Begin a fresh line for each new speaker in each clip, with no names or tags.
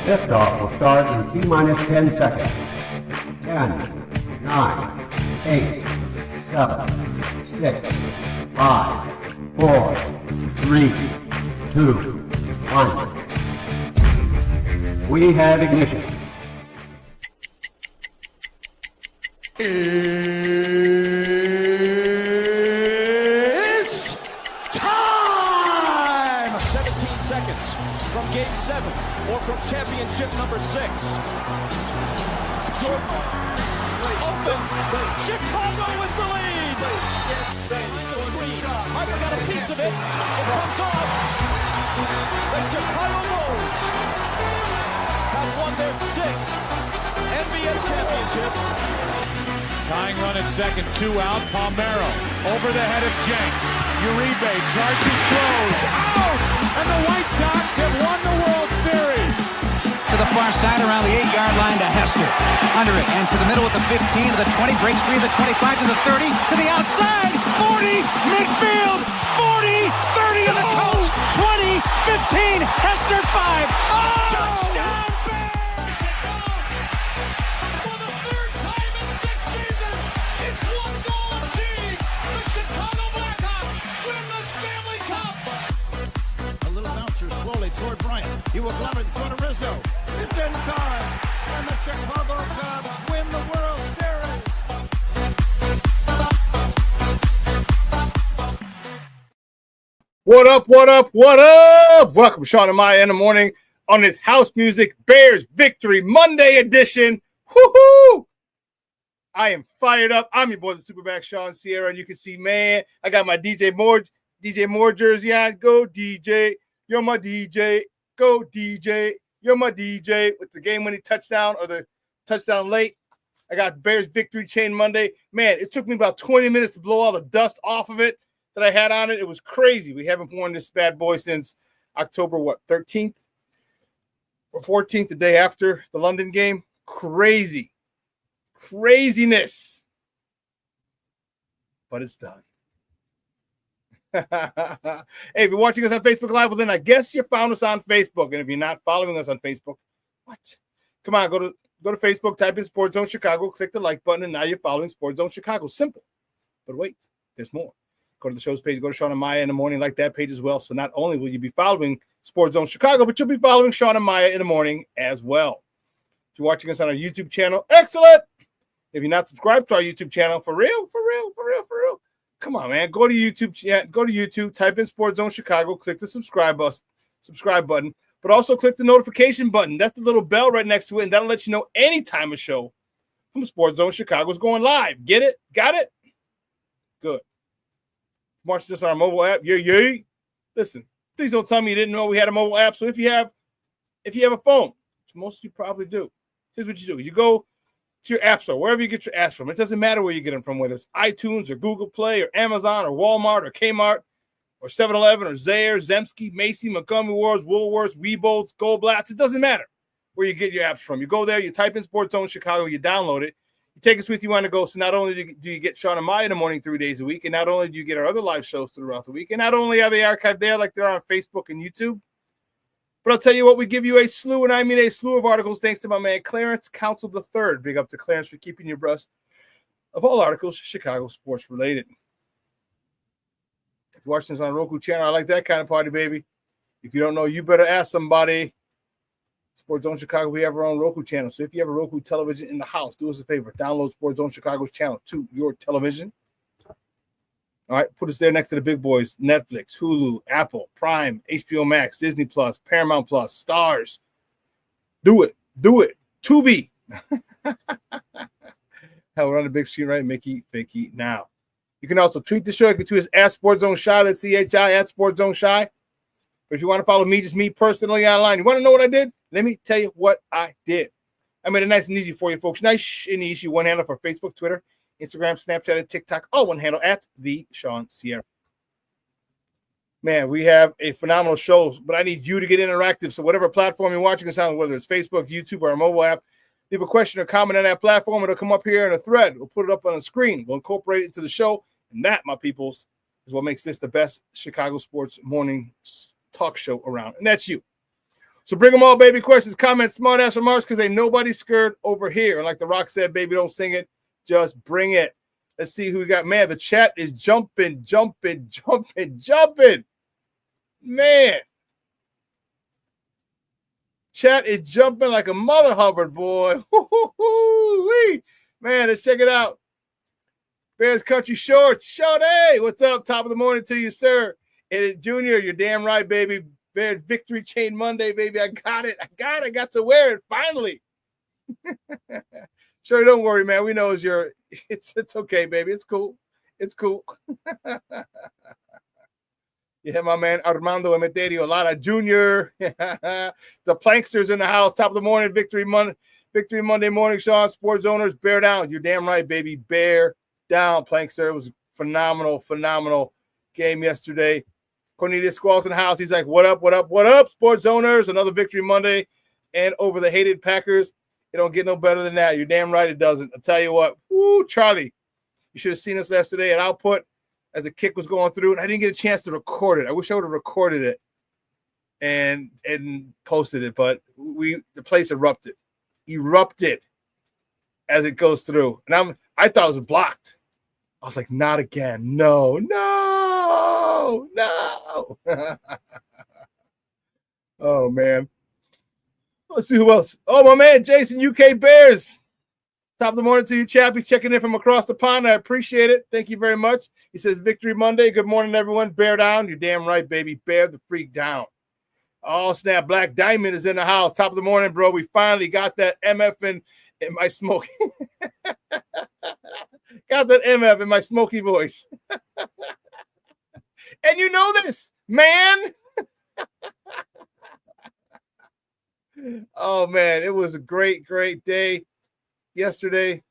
Liftoff will start in T-minus 10 seconds. 10, 9, 8, 7, 6, 5, 4, 3, 2, 1. We have ignition.
It's time! 17 seconds from Game 7 or from championship number 6. Jordan, open. Chicago with the lead. Hyper got a piece of it. It comes off. The Chicago Bulls have won their 6th NBA championship.
Tying run at second, 2 out. Palmero over the head of Jenks. Uribe charges, throws, out! And the White Sox have won the World Series.
To the far side around the 8-yard line to Hester. Under it and to the middle with the 15 to the 20, breaks free to the 25 to the 30 to the outside. 40, midfield, 40, 30 to the coast, 20, 15, Hester 5. Oh! Touchdown!
Toward Bryant. He will glove it toward Rizzo. It's in time. And the Chicago Cubs win the World Series.
What up, what up, what up? Welcome, Shawn and Maya in the morning on this House Music Bears Victory Monday edition. Woohoo! I am fired up. I'm your boy, the SuperBack, Shawn Sierra, and you can see, man, I got my DJ Moore jersey on. Go, DJ. You're my DJ. Go, DJ. You're my DJ. With the game-winning touchdown or the touchdown late. I got Bears Victory Chain Monday. Man, it took me about 20 minutes to blow all the dust off of it that I had on it. It was crazy. We haven't worn this bad boy since October, 13th or 14th, the day after the London game. Crazy. Craziness. But it's done. Hey, if you're watching us on Facebook Live, well, then I guess you found us on Facebook. And if you're not following us on Facebook, what? Come on, go to Facebook, type in Sports Zone Chicago, click the like button, and now you're following Sports Zone Chicago. Simple. But wait, there's more. Go to the show's page, go to Shawn and Maya in the morning, like that page as well. So not only will you be following Sports Zone Chicago, but you'll be following Shawn and Maya in the morning as well. If you're watching us on our YouTube channel, excellent. If you're not subscribed to our YouTube channel, for real. Come on, man. Go to YouTube. Yeah, go to YouTube. Type in Sports Zone Chicago. Click the subscribe button. But also click the notification button. That's the little bell right next to it, and that'll let you know anytime a show from Sports Zone Chicago is going live. Get it? Got it? Good. Watch this on our mobile app. Yay. Listen, please don't tell me you didn't know we had a mobile app. So if you have a phone, which most of you probably do, here's what you do. You go to your app store, wherever you get your apps from. It doesn't matter where you get them from, whether it's iTunes or Google Play or Amazon or Walmart or Kmart or 7-Eleven or Zayre, Zemsky, Macy, Montgomery Ward's, Woolworths, Weebolts, Goldblatts. It doesn't matter where you get your apps from. You go there, you type in Sports Zone Chicago, you download it, you take us with you on the go. So not only do you get Shawn and Maya in the morning 3 days a week, and not only do you get our other live shows throughout the week, and not only are they archived there like they're on Facebook and YouTube, but I'll tell you what, we give you a slew, and I mean a slew of articles thanks to my man Clarence Council III. Big up to Clarence for keeping you abreast of all articles Chicago sports related. If you're watching this on a Roku channel, I like that kind of party, baby. If you don't know, you better ask somebody. Sports Zone Chicago, we have our own Roku channel. So if you have a Roku television in the house, do us a favor. Download Sports Zone Chicago's channel to your television. All right, put us there next to the big boys: Netflix, Hulu, Apple, Prime, HBO Max, Disney Plus, Paramount Plus, Stars. Do it. Tubi. Hell, we're on the big screen, right? Mickey now. You can also tweet the show. You can tweet us at Sports Zone Shy. That's CHI at Sports Zone Shy. But if you want to follow me, just me personally online, you want to know what I did? Let me tell you what I did. I made it nice and easy for you folks. Nice and easy. One handle for Facebook, Twitter, Instagram, Snapchat, and TikTok. All one handle at the Shawn Sierra. Man, we have a phenomenal show, but I need you to get interactive. So whatever platform you're watching us on, whether it's Facebook, YouTube, or our mobile app, leave a question or comment on that platform. It'll come up here in a thread. We'll put it up on the screen. We'll incorporate it into the show. And that, my peoples, is what makes this the best Chicago sports morning talk show around. And that's you. So bring them all, baby. Questions, comments, smart ass remarks, because ain't nobody scared over here. And like The Rock said, baby, don't sing it. Just bring it. Let's see who we got. Man, the chat is jumping. Man. Chat is jumping like a mother Hubbard, boy. Man, let's check it out. Bears Country Shorts. Shawn, hey, what's up? Top of the morning to you, sir. And Junior, you're damn right, baby. Bears Victory Chain Monday, baby. I got it. I got to wear it finally. Sure, don't worry, man. We know it's okay, baby. It's cool. Yeah, my man Armando Emeterio Lara Jr. The Planksters in the house. Top of the morning, Victory Monday morning, Shawn. Sports owners, bear down. You're damn right, baby. Bear down, Plankster. It was a phenomenal game yesterday. Cornelius Squalls in the house. He's like, what up, sports owners? Another Victory Monday. And over the hated Packers. It don't get no better than that. You're damn right it doesn't. I'll tell you what. Woo, Charlie. You should have seen us yesterday at Output as the kick was going through, and I didn't get a chance to record it. I wish I would have recorded it and posted it, but the place erupted as it goes through. And I thought it was blocked. I was like, not again. No. Oh, man. Let's see who else. Oh, my man, Jason, UK Bears. Top of the morning to you, Chappie, checking in from across the pond. I appreciate it. Thank you very much. He says, Victory Monday. Good morning, everyone. Bear down. You're damn right, baby. Bear the freak down. Oh, snap. Black Diamond is in the house. Top of the morning, bro. We finally got that MF in my smoky. Got that MF in my smoky voice. And you know this, man. Oh, man. It was a great day yesterday.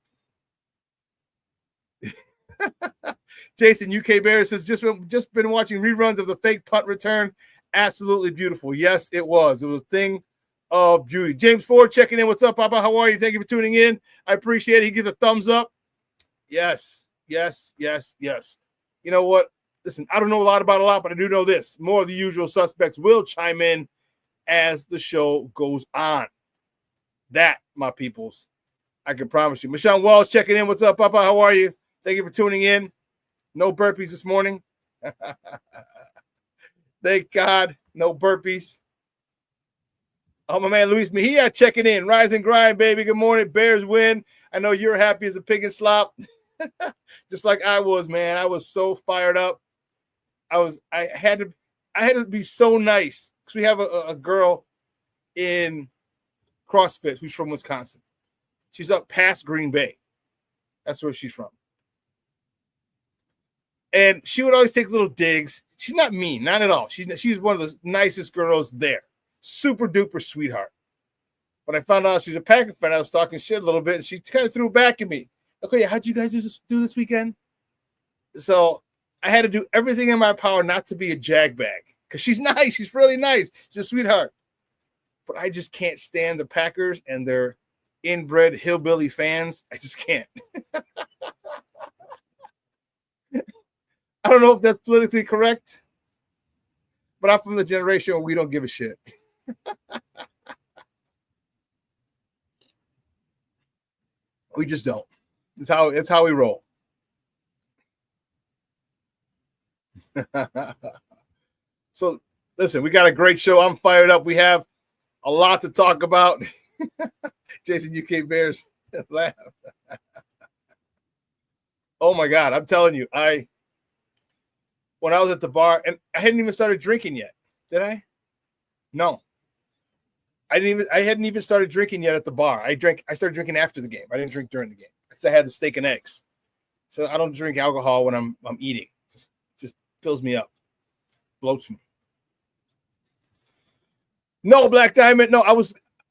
Jason, UK Bears says, just been watching reruns of the fake punt return. Absolutely beautiful. Yes, it was. It was a thing of beauty. James Ford checking in. What's up, Papa? How are you? Thank you for tuning in. I appreciate it. He gives a thumbs up. Yes. You know what? Listen, I don't know a lot, but I do know this. More of the usual suspects will chime in as the show goes on. That, my peoples, I can promise you. Michelle Walls checking in. What's up, Papa? How are you? Thank you for tuning in. No burpees this morning. Thank God. No burpees. Oh, my man, Luis Mejia checking in. Rise and grind, baby. Good morning. Bears win. I know you're happy as a pig in slop. Just like I was, man. I was so fired up. I had to be so nice because we have a girl in CrossFit who's from Wisconsin. She's up past Green Bay. That's where she's from. And she would always take little digs. She's not mean, not at all. She's one of the nicest girls there. Super duper sweetheart. When I found out she's a Packer fan, I was talking shit a little bit, and she kind of threw back at me. Okay, how'd you guys do this weekend? So I had to do everything in my power not to be a jagbag because she's nice. She's really nice. She's a sweetheart. But I just can't stand the Packers and their inbred hillbilly fans. I just can't. I don't know if that's politically correct, but I'm from the generation where we don't give a shit. We just don't. It's how we roll. So, listen, we got a great show. I'm fired up. We have a lot to talk about. Jason, UK Bears laugh. Oh my God, I'm telling you, when I was at the bar, and I hadn't even started drinking yet. Did I? No. I hadn't even started drinking yet at the bar. I started drinking after the game. I didn't drink during the game because I had the steak and eggs. So I don't drink alcohol when I'm eating. Just fills me up. Bloats me. No, Black Diamond. No, I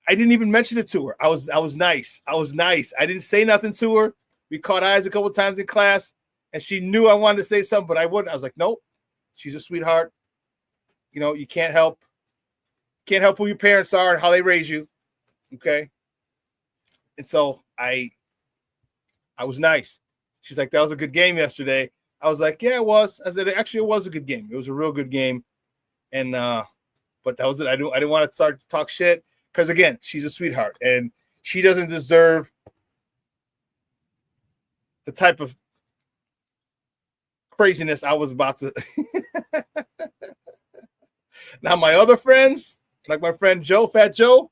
didn't even mention it to her. I was nice. I didn't say nothing to her. We caught eyes a couple times in class, and she knew I wanted to say something, but I wouldn't. I was like, nope. She's a sweetheart. You know, you can't help who your parents are and how they raise you. Okay. And so I was nice. She's like, that was a good game yesterday. I was like, yeah, it was. I said, actually, it was a good game. It was a real good game. And, but But that was it. I didn't want to start to talk shit because, again, she's a sweetheart and she doesn't deserve the type of craziness I was about to. Now, my other friends, like my friend Joe, Fat Joe,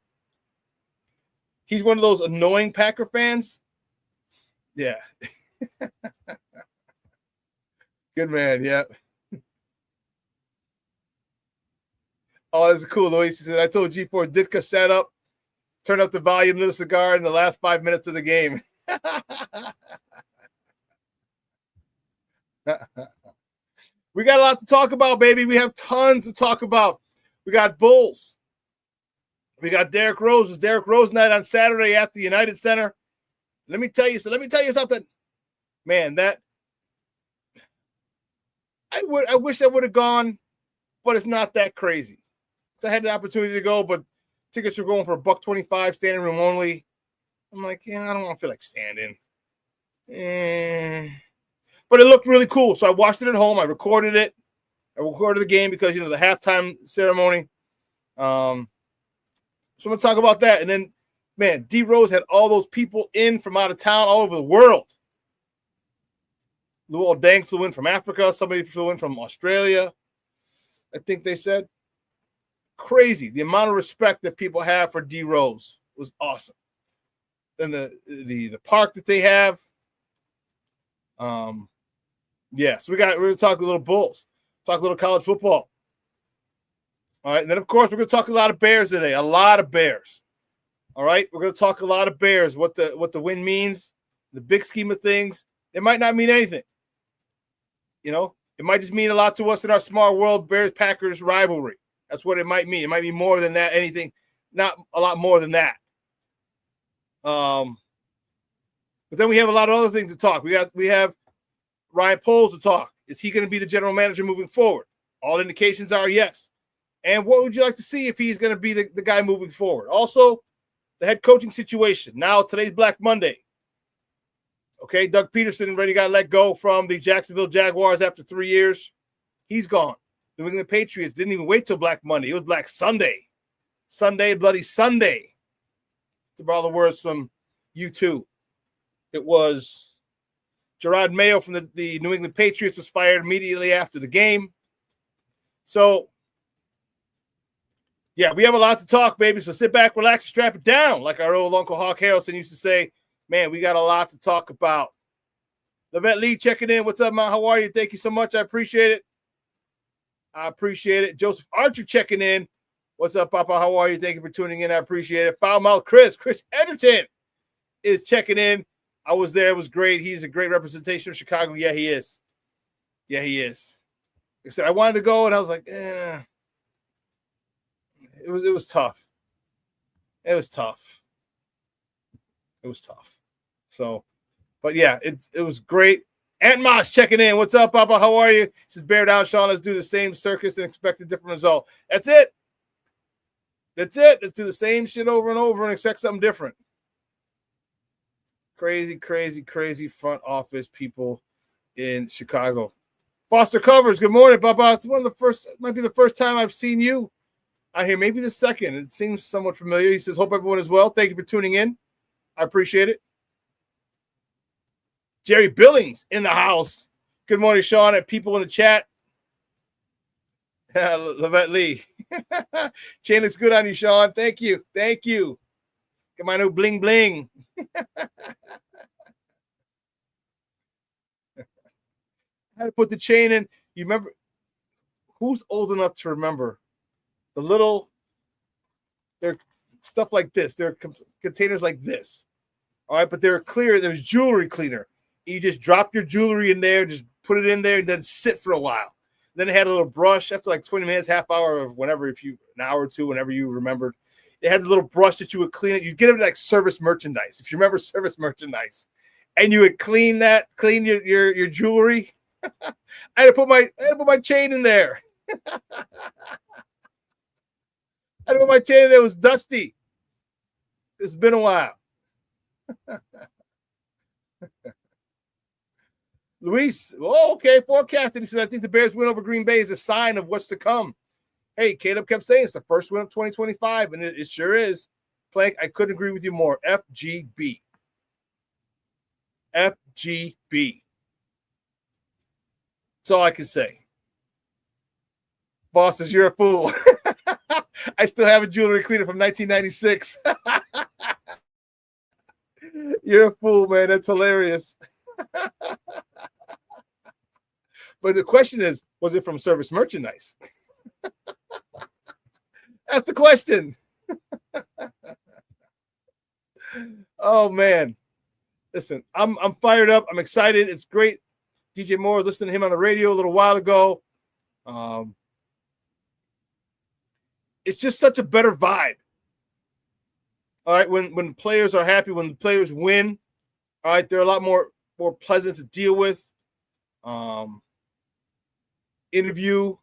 he's one of those annoying Packer fans. Yeah. Good man. Yeah. Oh, this is cool. Luis, he said, I told G4 Ditka sat up, turned up the volume, lit a cigar in the last 5 minutes of the game. We got a lot to talk about, baby. We have tons to talk about. We got Bulls. We got Derrick Rose. It's Derrick Rose night on Saturday at the United Center. Let me tell you something. Man, that I wish I would have gone, but it's not that crazy. So I had the opportunity to go, but tickets were going for $125, standing room only. I'm like, yeah, I don't feel like standing. But it looked really cool. So I watched it at home. I recorded it. I recorded the game because, the halftime ceremony. So I'm going to talk about that. And then, man, D Rose had all those people in from out of town, all over the world. Luol Deng flew in from Africa. Somebody flew in from Australia, I think they said. Crazy. The amount of respect that people have for D Rose was awesome. Then the park that they have. Yeah, so we're going to talk a little Bulls, talk a little college football. All right, and then, of course, we're going to talk a lot of Bears today, a lot of Bears. All right, we're going to talk a lot of Bears, what the win means, the big scheme of things. It might not mean anything. It might just mean a lot to us in our small world, Bears-Packers rivalry. That's what it might mean. It might be more than that, anything, not a lot more than that. But then we have a lot of other things to talk. We have Ryan Poles to talk. Is he going to be the general manager moving forward? All indications are yes. And what would you like to see if he's going to be the guy moving forward? Also, the head coaching situation. Now, today's Black Monday. Okay, Doug Peterson already got let go from the Jacksonville Jaguars after 3 years. He's gone. New England Patriots didn't even wait till Black Monday. It was Black Sunday. Sunday, Bloody Sunday. To borrow the words from U2. It was Gerard Mayo from the New England Patriots was fired immediately after the game. So, yeah, we have a lot to talk, baby. So sit back, relax, and strap it down. Like our old Uncle Hawk Harrelson used to say, man, we got a lot to talk about. Levette Lee checking in. What's up, man? How are you? Thank you so much. I appreciate it. Joseph Archer checking in. What's up, Papa? How are you? Thank you for tuning in. I appreciate it. Foul Mouth Chris Edgerton is checking in. I was there. It was great. He's a great representation of Chicago. Yeah, he is. Yeah, he is. Like I said, I wanted to go, and I was like, It was tough. It was tough. So, but yeah, it was great. Ant Moss checking in. What's up, Papa? How are you? This is Bear Down, Shawn. Let's do the same circus and expect a different result. That's it. Let's do the same shit over and over and expect something different. Crazy, crazy, crazy front office people in Chicago. Foster Covers, good morning, Papa. It's might be the first time I've seen you out here, maybe the second. It seems somewhat familiar. He says, hope everyone is well. Thank you for tuning in. I appreciate it. Jerry Billings in the house. Good morning, Shawn, and people in the chat. Levette Lee. Chain looks good on you, Shawn. Thank you. Get my new bling bling. I had to put the chain in. You remember? Who's old enough to remember they're stuff like this. They're containers like this. All right, but they're clear. There's jewelry cleaner. You just drop your jewelry in there, just put it in there, and then sit for a while. Then it had a little brush after like 20 minutes, half hour, or whenever, an hour or two, whenever you remembered. It had a little brush that you would clean it. You'd get it like service merchandise, if you remember service merchandise. And you would clean your jewelry. I had to put my chain in there. I had to put my chain in there. It was dusty. It's been a while. Luis, okay, forecasted. He said, I think the Bears win over Green Bay is a sign of what's to come. Hey, Caleb kept saying it's the first win of 2025, and it sure is. Plank, I couldn't agree with you more. FGB. FGB. That's all I can say. Boss says you're a fool. I still have a jewelry cleaner from 1996. You're a fool, man. That's hilarious. But the question is, was it from service merchandise? That's the question. Oh, man. Listen, I'm fired up. I'm excited. It's great. DJ Moore, listening to him on the radio a little while ago. It's just such a better vibe. All right, when players are happy, when the players win, all right, they're a lot more pleasant to deal with. Interview.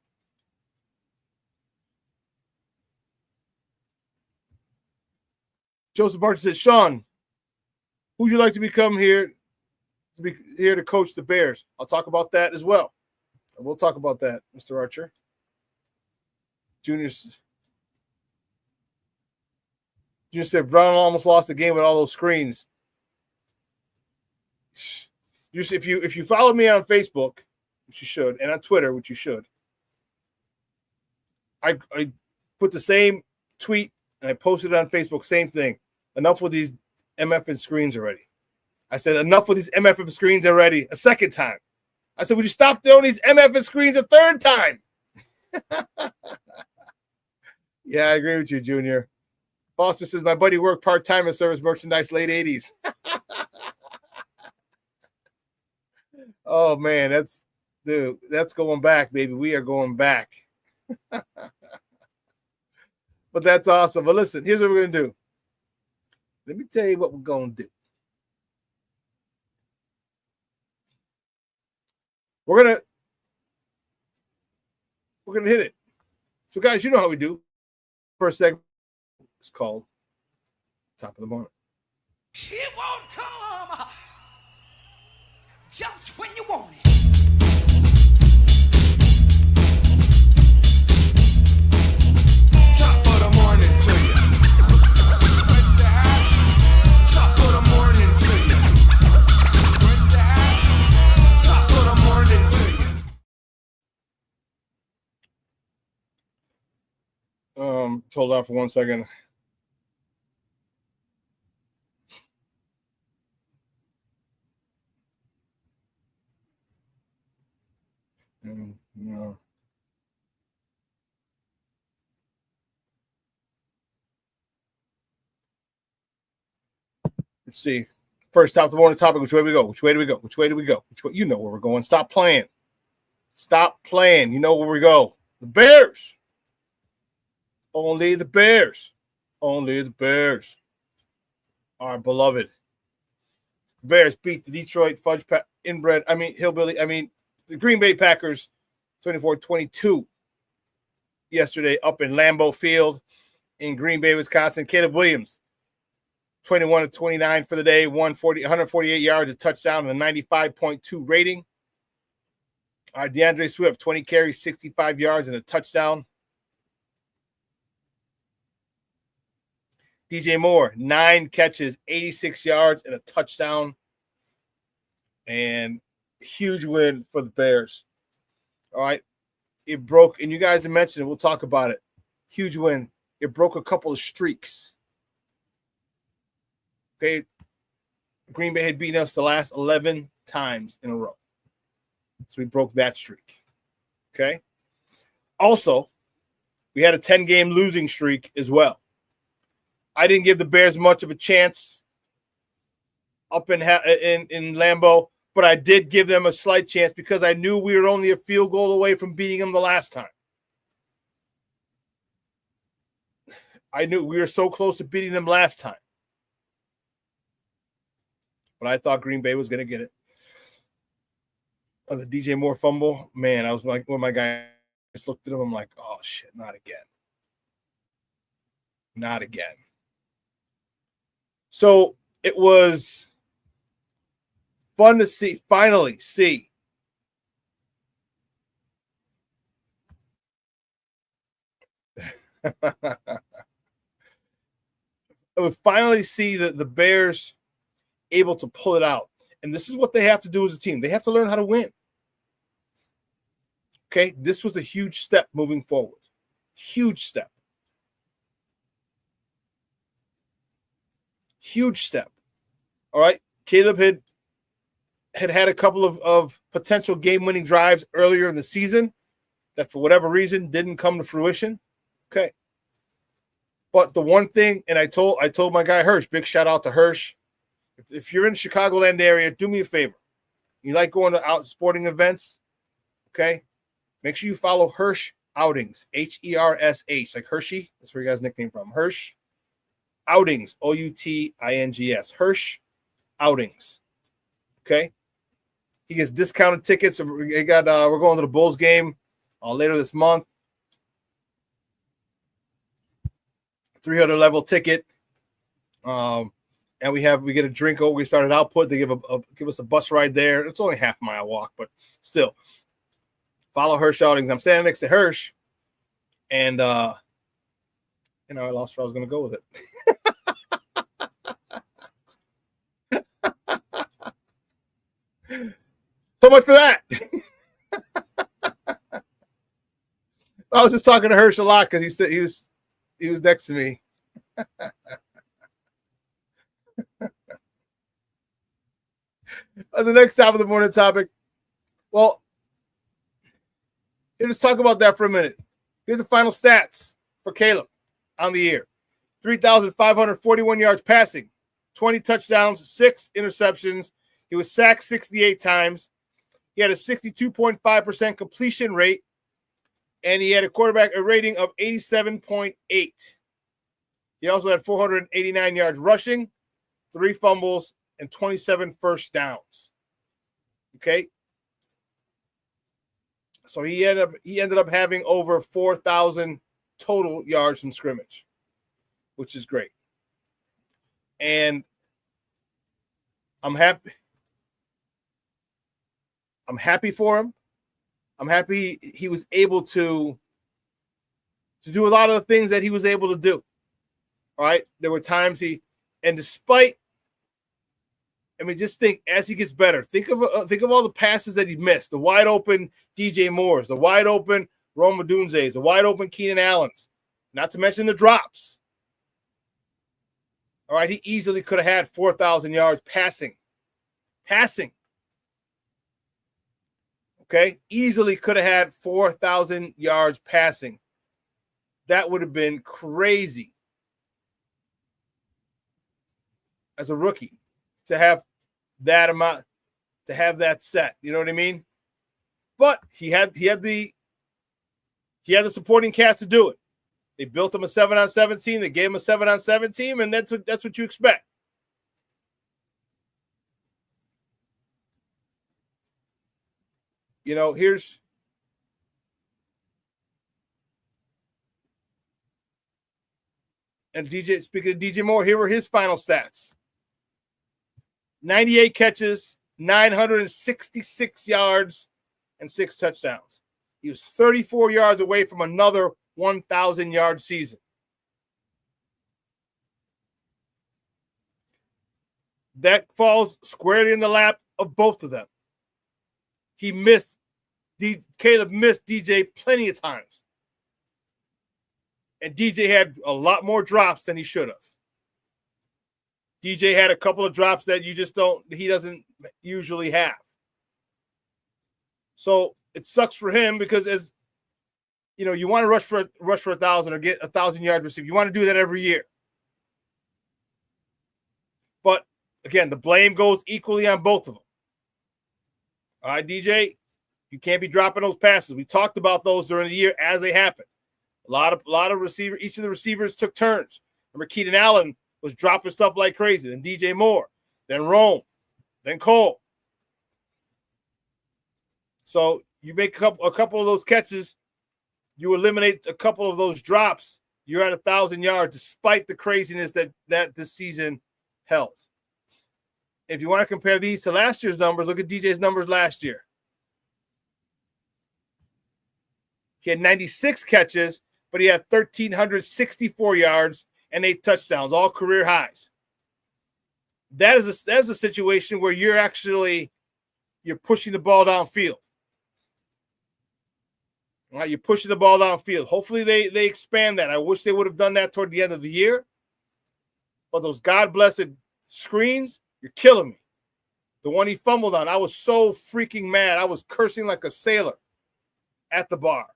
Joseph Barton says, Shawn, who'd you like to become here to coach the Bears? I'll talk about that as well. We'll talk about that, Mr. Archer. Junior said Brown almost lost the game with all those screens. If you follow me on Facebook, which you should, and on Twitter, which you should, I put the same tweet and I posted it on Facebook, same thing. Enough with these MFN screens already. I said, enough with these MFN screens already, a second time. I said, would you stop throwing these MFN screens a third time? Yeah, I agree with you, Junior. Foster says, my buddy worked part-time in service merchandise late 80s. Oh, man, that's going back, baby. We are going back. But that's awesome. But listen, here's what we're going to do. Let me tell you what we're going to do. We're going to hit it. So, guys, you know how we do. First segment is called Top of the Morning.
It won't come just when you want it.
Top of the morning to you. Top of the morning to you. Top of the morning to you.
Hold on for 1 second. No. Let's see. First top of the morning topic. Which way we go? Which way do we go? Which way do we go? Which way? You know where we're going. Stop playing. Stop playing. You know where we go. The Bears. Only the Bears. Only the Bears. Our beloved. Bears beat the Detroit Fudge Inbred. Hillbilly. The Green Bay Packers 24-22 yesterday up in Lambeau Field in Green Bay, Wisconsin. Caleb Williams, 21-29 for the day, 148 yards, a touchdown, and a 95.2 rating. DeAndre Swift, 20 carries, 65 yards, and a touchdown. DJ Moore, 9 catches, 86 yards, and a touchdown. And huge win for the Bears. All right. It broke, and you guys have mentioned it. We'll talk about it. Huge win. It broke a couple of streaks. Okay. Green Bay had beaten us the last 11 times in a row. So we broke that streak. Okay. Also, we had a 10-game losing streak as well. I didn't give the Bears much of a chance up in Lambeau, but I did give them a slight chance because I knew we were only a field goal away from beating them the last time. I knew we were so close to beating them last time. But I thought Green Bay was going to get it. On the DJ Moore fumble, man, I was like, when my guy just looked at him, I'm like, oh, shit, not again. Not again. So it was fun to finally see would finally see the Bears able to pull it out. And this is what they have to do as a team. They have to learn how to win. Okay, this was a huge step moving forward. Huge step. Huge step. All right, Caleb had a couple of potential game-winning drives earlier in the season that for whatever reason didn't come to fruition. Okay. But the one thing, and I told my guy Hirsch, big shout out to Hirsch. If you're in the Chicagoland area, do me a favor. You like going to out sporting events, okay? Make sure you follow Hirsch Outings, Hersh, like Hershey. That's where you guys' nickname from. Hirsch Outings, Outings, Hirsch Outings. Okay, he gets discounted tickets. We're going to the Bulls game later this month. 300 level ticket. And we get a drink. We started Output. They give us a bus ride there. It's only a half-mile walk, but still. Follow Hirsch Outings. I'm standing next to Hirsch, and I lost where I was going to go with it. So much for that. I was just talking to Hirsch a lot because he was next to me. The next top of the morning topic. Well, let's talk about that for a minute. Here's the final stats for Caleb on the year. 3,541 yards passing, 20 touchdowns, 6 interceptions. He was sacked 68 times. He had a 62.5% completion rate, and he had a rating of 87.8. He also had 489 yards rushing, 3 fumbles, and 27 first downs. Okay. So he ended up having over 4,000 total yards from scrimmage, which is great. And I'm happy for him. I'm happy he was able to do a lot of the things that he was able to do. All right. There were times just think as he gets better, think of all the passes that he missed, the wide open DJ Moores, the wide open Rome Odunze's, the wide open Keenan Allen's, not to mention the drops. All right. He easily could have had 4,000 yards passing. Okay. Easily could have had 4,000 yards passing. That would have been crazy as a rookie to have that amount, to have that set. You know what I mean? But he had the supporting cast to do it. They built him a 7-on-7 team. They gave him a 7-on-7 team, and that's what you expect. Here's and speaking of DJ Moore, here were his final stats. 98 catches, 966 yards, and 6 touchdowns. He was 34 yards away from another 1,000-yard season. That falls squarely in the lap of both of them. Caleb missed DJ plenty of times. And DJ had a lot more drops than he should have. DJ had a couple of drops that he doesn't usually have. So it sucks for him because you want to rush for 1,000 or get 1,000 yards received. You want to do that every year. But again, the blame goes equally on both of them. All right, DJ, you can't be dropping those passes. We talked about those during the year as they happened. A lot of receivers, each of the receivers took turns. Remember, Keenan Allen was dropping stuff like crazy. Then DJ Moore, then Rome, then Cole. So you make a couple of those catches, you eliminate a couple of those drops, you're at 1,000 yards, despite the craziness that this season held. If you want to compare these to last year's numbers, look at DJ's numbers last year. He had 96 catches, but he had 1,364 yards and 8 touchdowns, all career highs. That's a situation where you're pushing the ball downfield. All right, you're pushing the ball downfield. Hopefully they expand that. I wish they would have done that toward the end of the year. But those God-blessed screens, you're killing me. The one he fumbled on, I was so freaking mad. I was cursing like a sailor at the bar.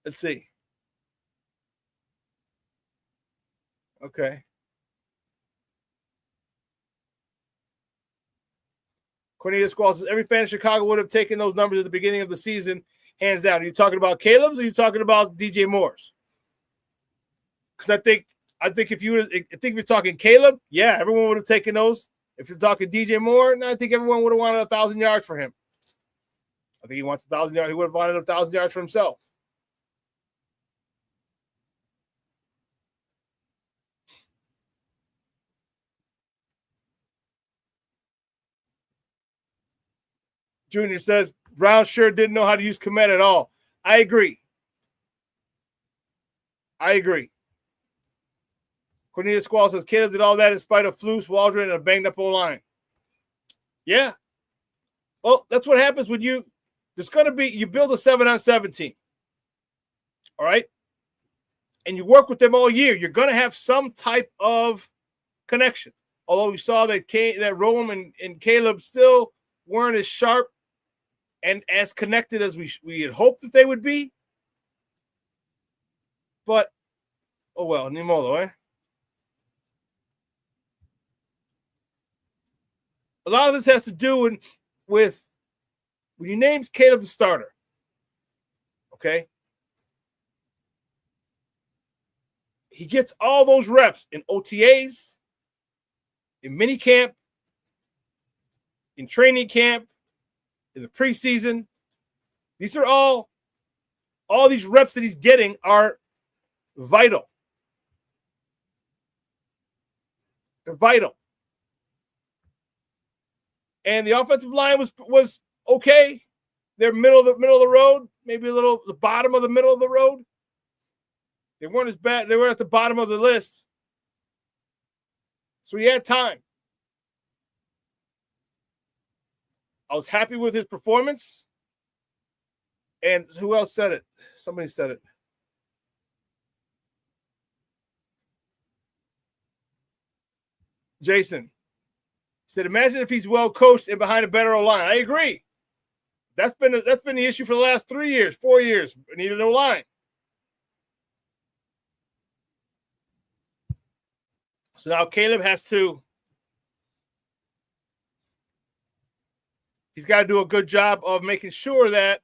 Let's see. Okay. Cornelius Squall says every fan in Chicago would have taken those numbers at the beginning of the season, hands down. Are you talking about Caleb's or are you talking about DJ Moore's? Because I think if you're talking Caleb, yeah, everyone would have taken those. If you're talking DJ Moore, I think everyone would have wanted 1,000 yards for him. I think he wants 1,000 yards. He would have wanted 1,000 yards for himself. Junior says, Brown sure didn't know how to use Komet at all. I agree. Cornelius Squall says, Caleb did all that in spite of Flus, Waldron, and a banged-up O-line. Yeah. Well, that's what happens when you build a 7-on-7 team. All right? And you work with them all year. You're going to have some type of connection. Although we saw that Rome and Caleb still weren't as sharp and as connected as we had hoped that they would be. But, oh well, ni modo, eh? A lot of this has to do with when you name Caleb the starter, okay? He gets all those reps in OTAs, in minicamp, in training camp, in the preseason. These are all these reps that he's getting are vital. They're vital. And the offensive line was okay. They're middle of the road, maybe a little the bottom of the middle of the road. They weren't as bad. They were at the bottom of the list. So he had time. I was happy with his performance. And who else said it? Somebody said it. Jason said, imagine if he's well coached and behind a better O-line. I agree. That's been the issue for the last 3 years, 4 years. We need an O-line. So now Caleb he's got to do a good job of making sure that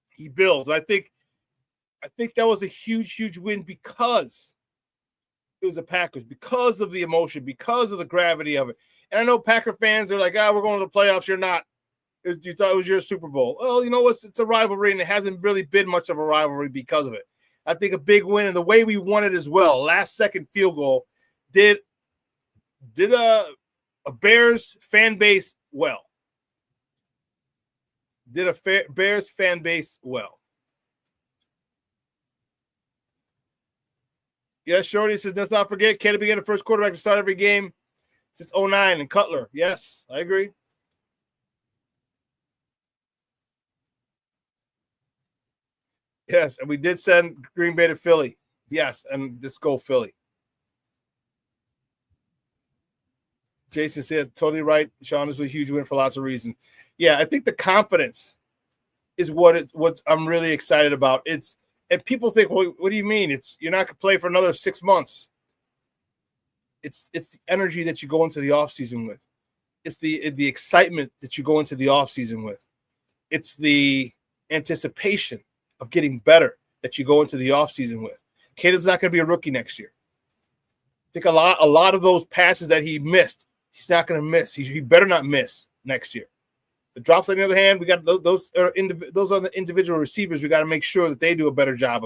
he builds. I think that was a huge win because it was the Packers, because of the emotion, because of the gravity of it. And I know Packer fans are like, we're going to the playoffs. You're not. You thought it was your Super Bowl. Well, you know what? It's a rivalry, and it hasn't really been much of a rivalry because of it. I think a big win, and the way we won it as well, last-second field goal, did a Bears fan base well. Did a Bears fan base well. Yes, Shorty says, let's not forget, Caleb began the first quarterback to start every game since 2009 and Cutler. Yes, I agree. Yes, and we did send Green Bay to Philly. Yes, and let's go Philly. Jason said, totally right. Shawn, is a huge win for lots of reasons. Yeah, I think the confidence is what I'm really excited about. And people think, well, what do you mean? You're not going to play for another 6 months. It's the energy that you go into the offseason with. It's the excitement that you go into the offseason with. It's the anticipation of getting better that you go into the offseason with. Caleb's not going to be a rookie next year. I think a lot of those passes that he missed, he's not going to miss. He better not miss next year. The drops, on the other hand, we got those are the individual receivers. We got to make sure that they do a better job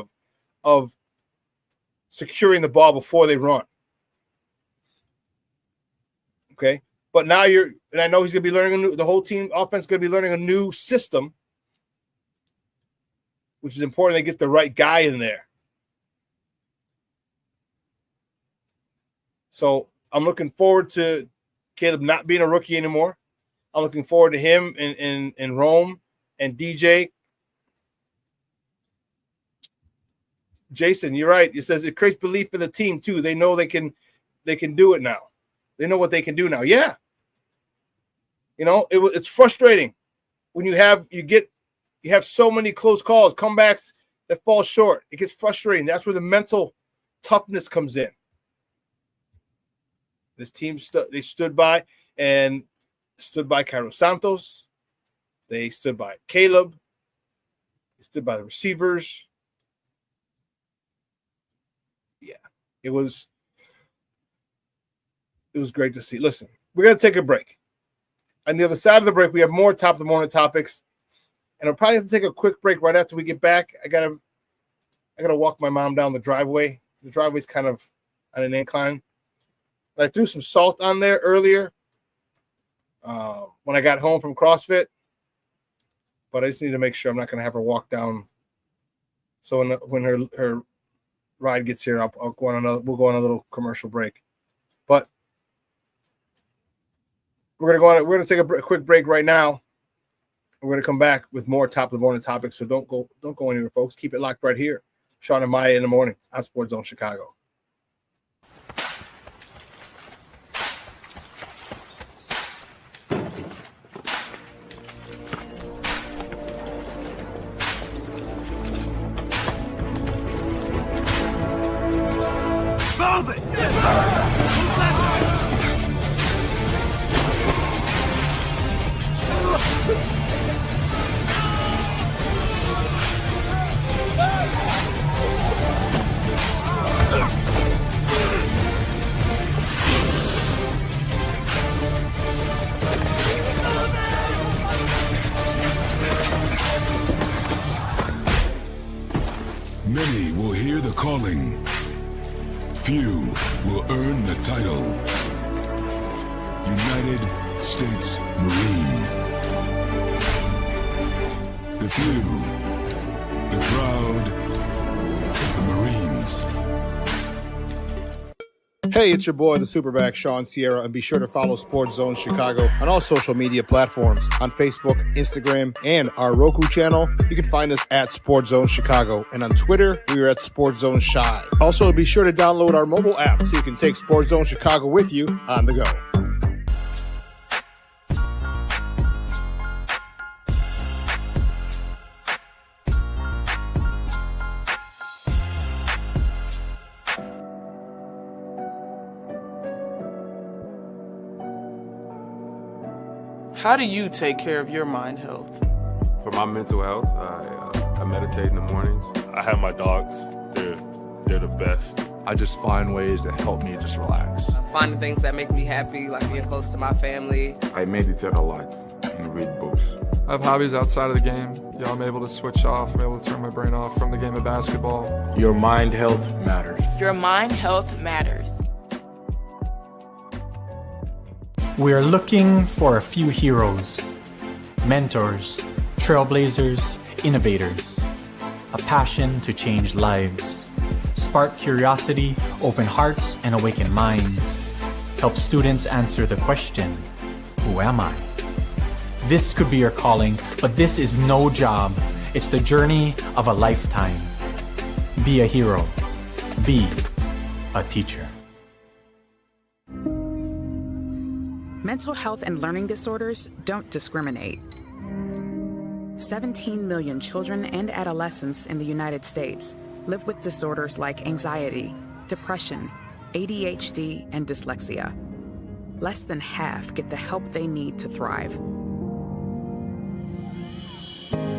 of securing the ball before they run. Okay. But now and I know he's going to be learning the whole team offense is going to be learning a new system, which is important. They get the right guy in there. So I'm looking forward to Caleb not being a rookie anymore. I'm looking forward to him in Rome and DJ. Jason, you're right. It says it creates belief in the team too. They know they can do it now. They know what they can do now. Yeah. It's frustrating when you have so many close calls, comebacks that fall short. It gets frustrating. That's where the mental toughness comes in. This team they stood by Cairo Santos. They stood by Caleb. They stood by the receivers. Yeah, it was great to see. Listen, we're going to take a break. On the other side of the break, we have more top of the morning topics. And I'll probably have to take a quick break right after we get back. I gotta walk my mom down the driveway. The driveway's kind of on an incline. I threw some salt on there earlier when I got home from CrossFit. But I just need to make sure I'm not going to have her walk down. So when her ride gets here, we'll go on a little commercial break. But we're going to take a quick break right now. We're going to come back with more top of the morning topics. So don't go anywhere, folks. Keep it locked right here. Shawn and Maya in the morning on Sports Zone Chicago.
Many will hear the calling. Few will earn the title. United States Marine. The few, the proud, the Marines.
Hey, it's your boy, the SuperBack, Shawn Sierra, and be sure to follow Sports Zone Chicago on all social media platforms, on Facebook, Instagram, and our Roku channel. You can find us at Sports Zone Chicago, and on Twitter, we are at Sports Zone Shy. Also, be sure to download our mobile app so you can take Sports Zone Chicago with you on the go.
How do you take care of your mind health?
For my mental health, I meditate in the mornings.
I have my dogs. They're the best.
I just find ways that help me just relax.
Finding things that make me happy, like being close to my family.
I meditate a lot and read books.
I have hobbies outside of the game. I'm able to switch off. I'm able to turn my brain off from the game of basketball.
Your mind health matters.
Your mind health matters.
We are looking for a few heroes, mentors, trailblazers, innovators, a passion to change lives, spark curiosity, open hearts, and awaken minds, help students answer the question, who am I? This could be your calling, but this is no job. It's the journey of a lifetime. Be a hero. Be a teacher.
Mental health and learning disorders don't discriminate. 17 million children and adolescents in the United States live with disorders like anxiety, depression, ADHD, and dyslexia. Less than half get the help they need to thrive.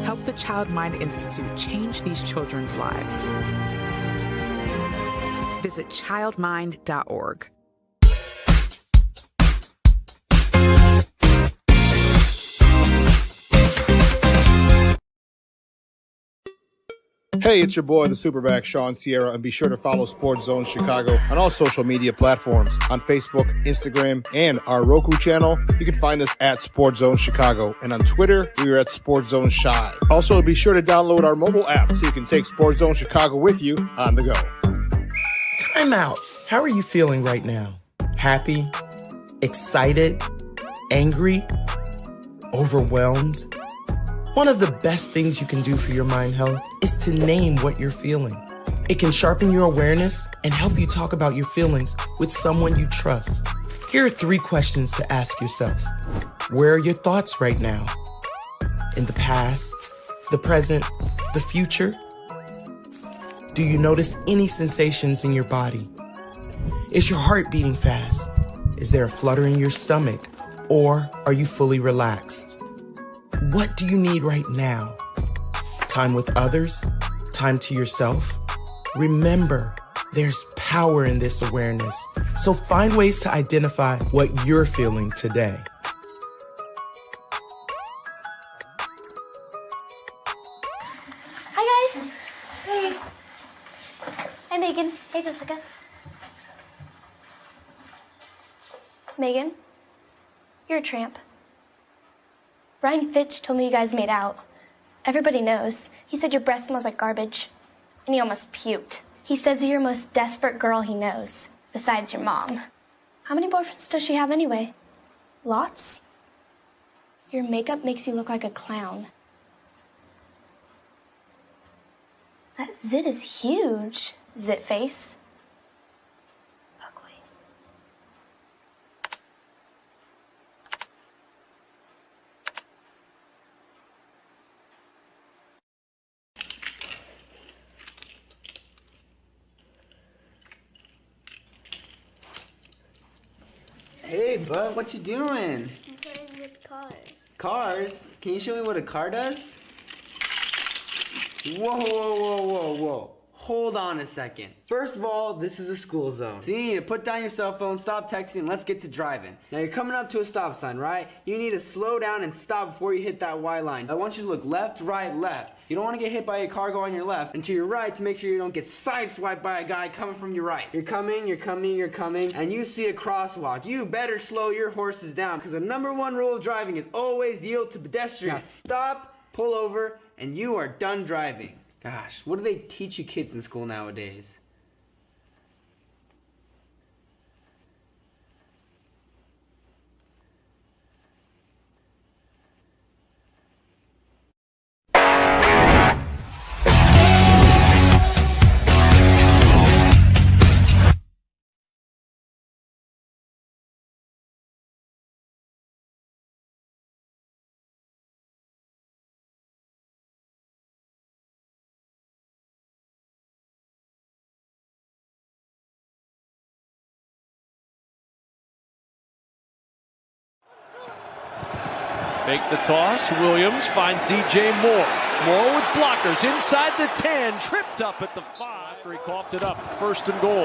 Help the Child Mind Institute change these children's lives. Visit childmind.org.
Hey, it's your boy, the SuperBack, Shawn Sierra, and be sure to follow Sports Zone Chicago on all social media platforms. On Facebook, Instagram, and our Roku channel, you can find us at Sports Zone Chicago. And on Twitter, we are at Sports Zone Shy. Also, be sure to download our mobile app so you can take Sports Zone Chicago with you on the go.
Time out. How are you feeling right now? Happy? Excited? Angry? Overwhelmed? One of the best things you can do for your mind health is to name what you're feeling. It can sharpen your awareness and help you talk about your feelings with someone you trust. Here are 3 questions to ask yourself. Where are your thoughts right now? In the past, the present, the future? Do you notice any sensations in your body? Is your heart beating fast? Is there a flutter in your stomach? Or are you fully relaxed? What do you need right now? Time with others? Time to yourself? Remember, there's power in this awareness. So find ways to identify what you're feeling today.
Hi, guys. Hey. Hi, Megan. Hey, Jessica. Megan, you're a tramp. Ryan Fitch told me you guys made out. Everybody knows. He said your breath smells like garbage. And he almost puked. He says you're the most desperate girl he knows, besides your mom. How many boyfriends does she have anyway? Lots? Your makeup makes you look like a clown. That zit is huge, zit face.
Hey, bud, what you doing?
I'm playing with cars.
Cars? Can you show me what a car does? Whoa, whoa, whoa, whoa, whoa. Hold on a second. First of all, this is a school zone. So you need to put down your cell phone, stop texting, and let's get to driving. Now you're coming up to a stop sign, right? You need to slow down and stop before you hit that Y line. I want you to look left, right, left. You don't want to get hit by a car going on your left, and to your right to make sure you don't get sideswiped by a guy coming from your right. You're coming, and you see a crosswalk. You better slow your horses down, because the #1 rule of driving is always yield to pedestrians. Now stop, pull over, and you are done driving. Gosh, what do they teach you kids in school nowadays?
Make the toss. Williams finds DJ Moore. Moore with blockers inside the 10. Tripped up at the 5. He coughed it up. 1st and goal.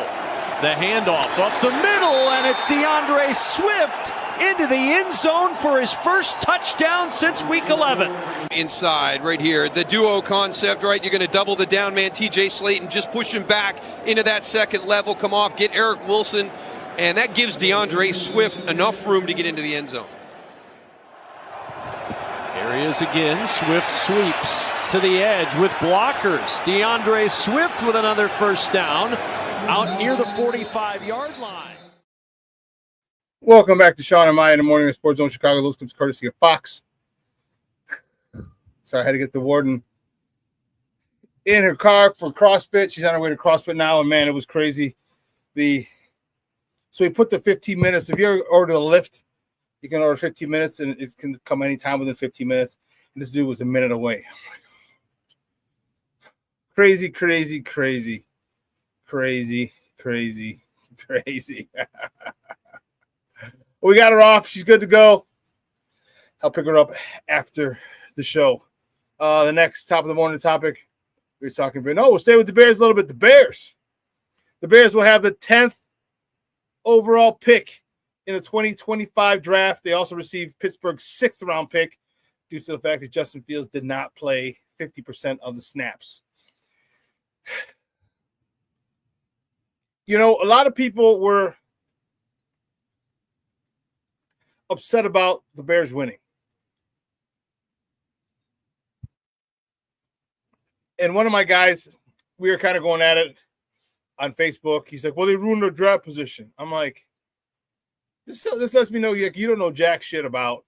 The handoff up the middle, and it's DeAndre Swift into the end zone for his first touchdown since week 11.
Inside right here, the duo concept, right? You're going to double the down man, TJ Slayton, just push him back into that second level, come off, get Eric Wilson, and that gives DeAndre Swift enough room to get into the end zone.
There he is again. Swift sweeps to the edge with blockers. DeAndre Swift with another first down out near the 45-yard line.
Welcome back to Shawn and Maya in the morning at Sports Zone Chicago. Those clips courtesy of Fox. Sorry, I had to get the warden in her car for CrossFit. She's on her way to CrossFit now, and man, it was crazy. So we put the 15 minutes. If you ever order a Lyft, you can order 15 minutes, and it can come anytime within 15 minutes. And this dude was a minute away. Oh my God. Crazy, crazy, crazy, crazy, crazy, crazy. We got her off. She's good to go. I'll pick her up after the show. The next top of the morning topic we were talking about. No, we'll stay with the Bears a little bit. The Bears will have the 10th overall pick in the 2025 draft. They also received Pittsburgh's 6th round pick due to the fact that Justin Fields did not play 50% of the snaps. You know, a lot of people were upset about the Bears winning. And one of my guys, we were kind of going at it on Facebook. He's like, well, they ruined their draft position. I'm like, this lets me know you don't know jack shit about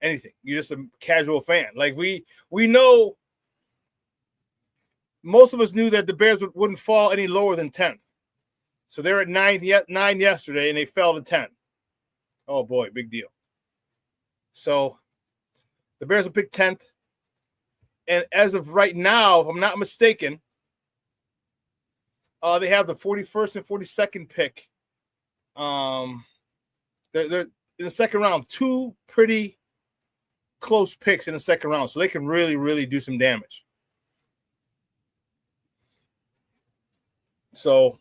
anything. You're just a casual fan. Like we know, most of us knew that the Bears wouldn't fall any lower than 10th. So they're at 9 yesterday, and they fell to 10. Oh, boy, big deal. So the Bears will pick 10th. And as of right now, if I'm not mistaken, they have the 41st and 42nd pick. They're in the second round. Two pretty close picks in the second round. So they can really, really do some damage. So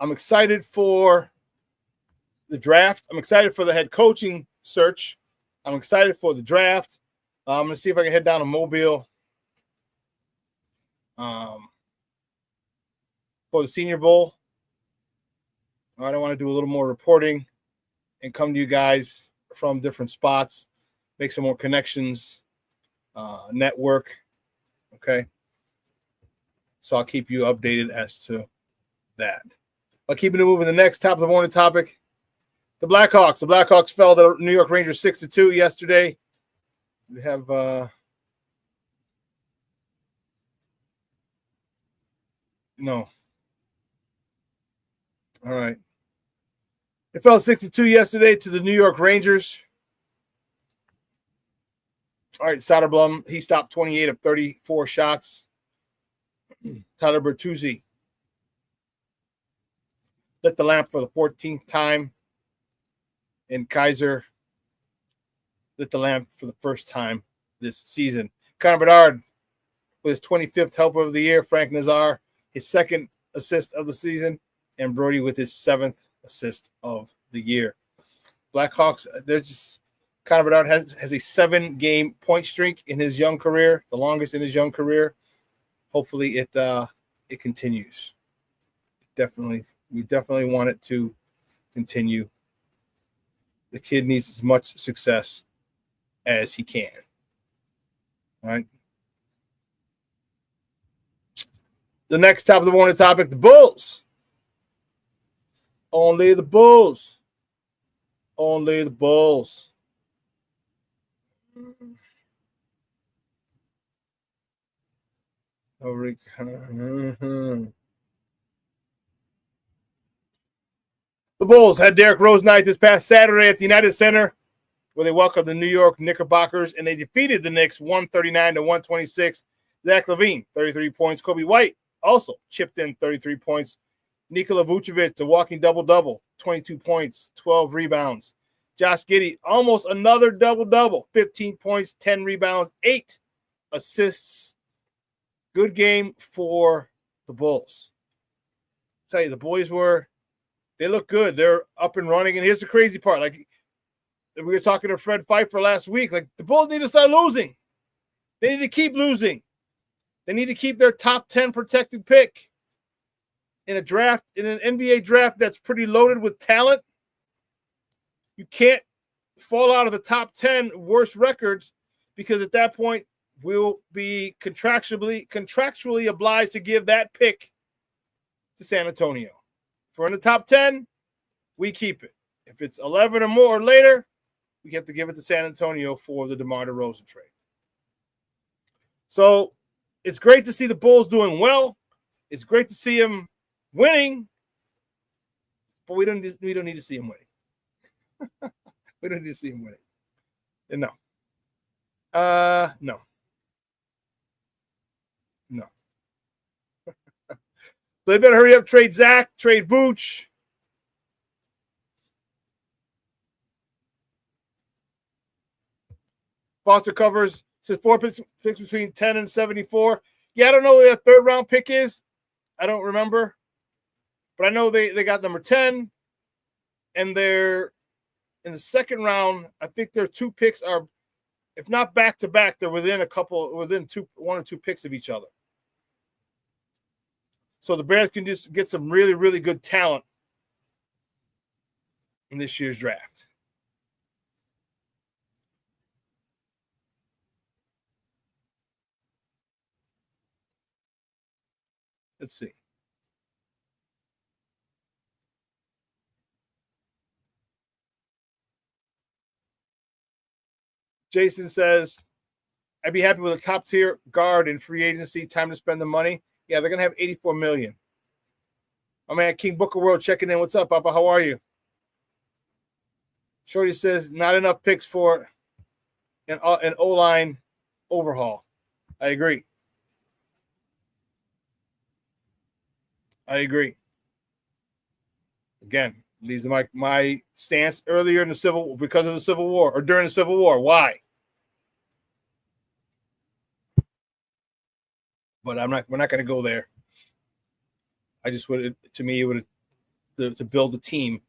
I'm excited for the draft. I'm excited for the head coaching search. I'm excited for the draft. I'm going to see if I can head down to Mobile for the Senior Bowl. I don't want to do a little more reporting and come to you guys from different spots, make some more connections, network. Okay. So I'll keep you updated as to that. I'll keep it moving. The next top of the morning topic, the Blackhawks. The Blackhawks fell to the New York Rangers 6-2 yesterday. We have no. All right. It fell 6-2 yesterday to the New York Rangers. All right, Soderblom, he stopped 28 of 34 shots. Tyler Bertuzzi lit the lamp for the 14th time. And Kaiser lit the lamp for the first time this season. Connor Bedard with his 25th helper of the year. Frank Nazar, his second assist of the season. And Brody with his 7th assist of the year. Blackhawks, they're just – Connor Bedard has a 7-game point streak in his young career, the longest in his young career. Hopefully it continues. We definitely want it to continue. The kid needs as much success as he can. All right. The next top of the morning topic, the Bulls. Only the Bulls. Only the Bulls. The Bulls had Derrick Rose night this past Saturday at the United Center, where they welcomed the New York Knickerbockers, and they defeated the Knicks 139-126. Zach LaVine, 33 points. Kobe White also chipped in 33 points. Nikola Vucevic, a walking double-double, 22 points, 12 rebounds. Josh Giddey, almost another double-double, 15 points, 10 rebounds, 8 assists. Good game for the Bulls. I'll tell you, the boys they look good. They're up and running. And here's the crazy part. Like, we were talking to Fred Pfeiffer last week. Like, the Bulls need to start losing. They need to keep losing. They need to keep their top 10 protected pick in a draft, in an NBA draft that's pretty loaded with talent. You can't fall out of the top 10 worst records, because at that point we'll be contractually obliged to give that pick to San Antonio. If we're in the top 10, we keep it. If it's 11 or more or later, we have to give it to San Antonio for the DeMar DeRozan trade. So it's great to see the Bulls doing well. It's great to see them winning, but we don't need to see them winning. We don't need to see them winning. No. No. No. So they better hurry up, trade Zach, trade Vooch. Foster covers, says 4 picks between 10 and 74. Yeah, I don't know what their third round pick is. I don't remember. But I know they got number 10. And they're in the second round. I think their 2 picks are if not back to back, they're within one or two picks of each other. So the Bears can just get some really, really good talent in this year's draft. Let's see. Jason says, I'd be happy with a top tier guard in free agency. Time to spend the money. Yeah, they're gonna have $84 million. My man King Booker World checking in. What's up, Papa? How are you? Shorty says not enough picks for an O-line overhaul. I agree. Again, these are my stance earlier in the because of the Civil War or during the Civil War. Why? But we're not going to go there. I just would, to me, it would to build a team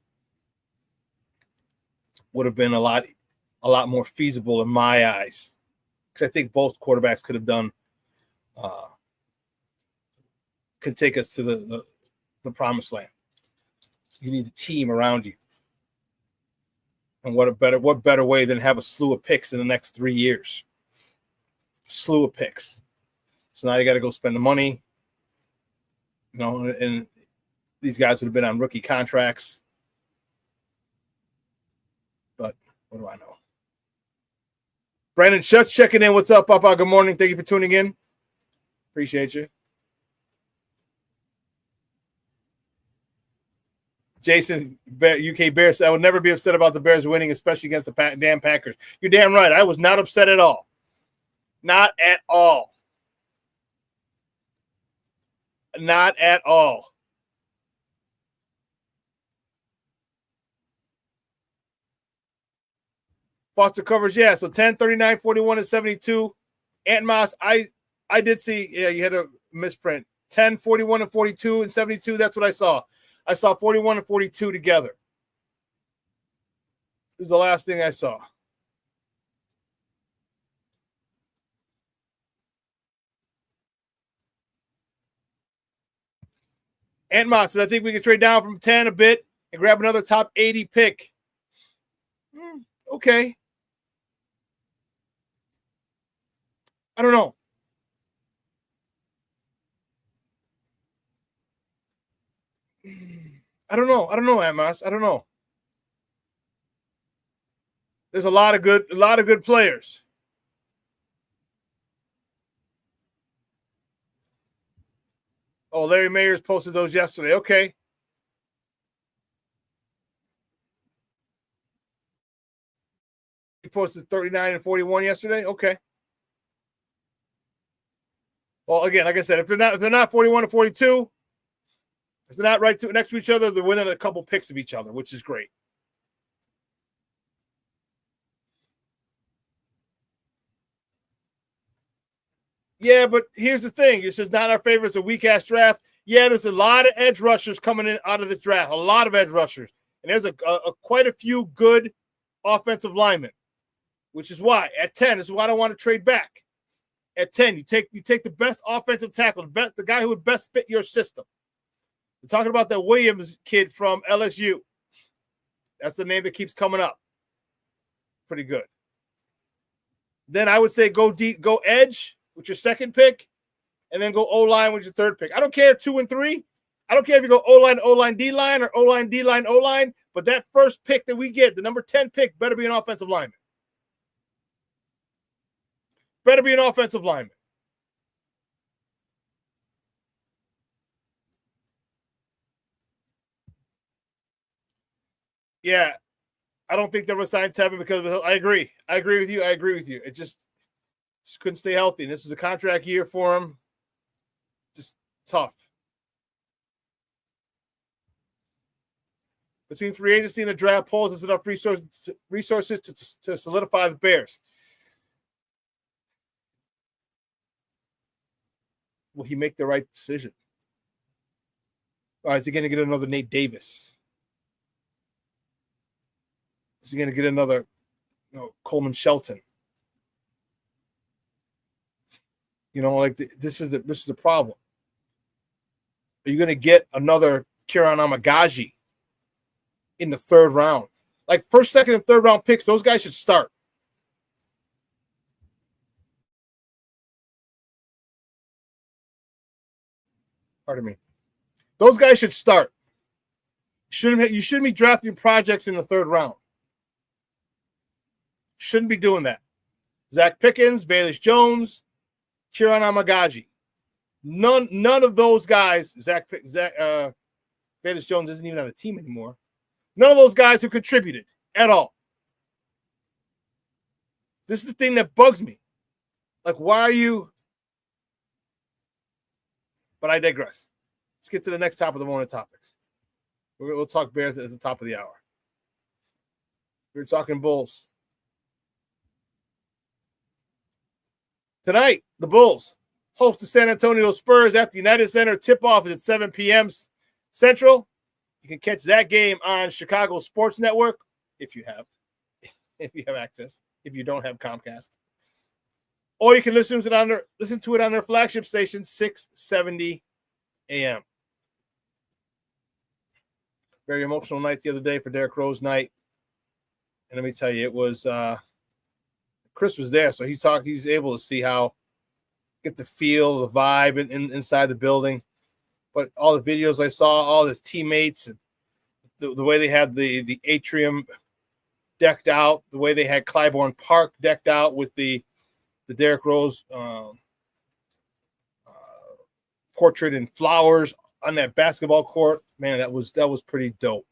would have been a lot more feasible in my eyes, because I think both quarterbacks could have done, could take us to the promised land. You need a team around you, and what better way than have a slew of picks in the next 3 years? Slew of picks. So now you got to go spend the money, and these guys would have been on rookie contracts. But what do I know? Brandon Schutz checking in. What's up, Papa? Good morning. Thank you for tuning in. Appreciate you. Jason, UK Bears, I would never be upset about the Bears winning, especially against the damn Packers. You're damn right. I was not upset at all. Not at all. Not at all. Foster covers, yeah. So 10, 39, 41, and 72. Ant Moss, I did see, yeah, you had a misprint. 10, 41, and 42, and 72. That's what I saw. I saw 41 and 42 together. This is the last thing I saw. Ant Moss says, I think we can trade down from 10 a bit and grab another top 80 pick. Okay. I don't know. I don't know, Ant Moss. I don't know. There's a lot of good players. Oh, Larry Mayers posted those yesterday. Okay. He posted 39 and 41 yesterday. Okay. Well, again, like I said, if they're not 41 and 42, if they're not next to each other, they're within a couple picks of each other, which is great. Yeah, but here's the thing. This is not our favorite. It's a weak-ass draft. Yeah, there's a lot of edge rushers coming in out of this draft. A lot of edge rushers. And there's quite a few good offensive linemen, which is why at 10, this is why I don't want to trade back. At 10, you take the best offensive tackle, the guy who would best fit your system. We're talking about that Williams kid from LSU. That's the name that keeps coming up. Pretty good. Then I would say go deep, go edge with your second pick, and then go O-line with your third pick. I don't care 2 and 3. I don't care if you go O-line, D-line, or O-line, D-line, O-line, but that first pick that we get, the number 10 pick, better be an offensive lineman. Better be an offensive lineman. Yeah, I don't think they were signed Tevin because I agree. I agree with you. It just couldn't stay healthy. And this is a contract year for him. Just tough. Between free agency and the draft polls, there's enough resources to solidify the Bears. Will he make the right decision? Or is he going to get another Nate Davis? Is he going to get another Coleman Shelton? This is the problem. Are you going to get another Kieran Amagaji in the third round? Like first, second, and third round picks, those guys should start. Pardon me. Those guys should start. You shouldn't be drafting projects in the third round. Shouldn't be doing that. Zach Pickens, Bayless Jones, Kieran Amagaji. None of those guys, Bayless Jones isn't even on a team anymore. None of those guys have contributed at all. This is the thing that bugs me. Like, why are you? But I digress. Let's get to the next top of the morning topics. We'll talk Bears at the top of the hour. We're talking Bulls. Tonight, the Bulls host the San Antonio Spurs at the United Center. Tip-off is at 7 p.m. Central. You can catch that game on Chicago Sports Network if you have access. If you don't have Comcast, or you can listen to it on their flagship station, 670 AM. Very emotional night the other day for Derrick Rose night, and let me tell you, it was Chris was there, so he's able to see get the feel, the vibe inside the building. But all the videos I saw, all his teammates, and the way they had the atrium decked out, the way they had Clybourne Park decked out with the Derrick Rose portrait and flowers on that basketball court, man, that was pretty dope.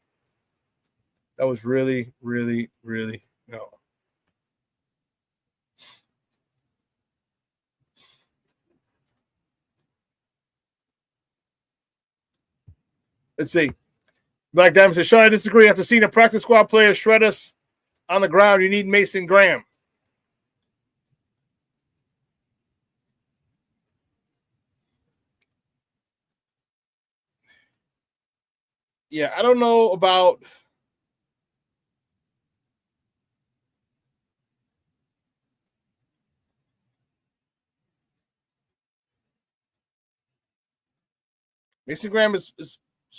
That was really, really, really Let's see. Black Diamond says, Shawn, I disagree. After seeing a practice squad player shred us on the ground, you need Mason Graham. Yeah, I don't know about Mason Graham is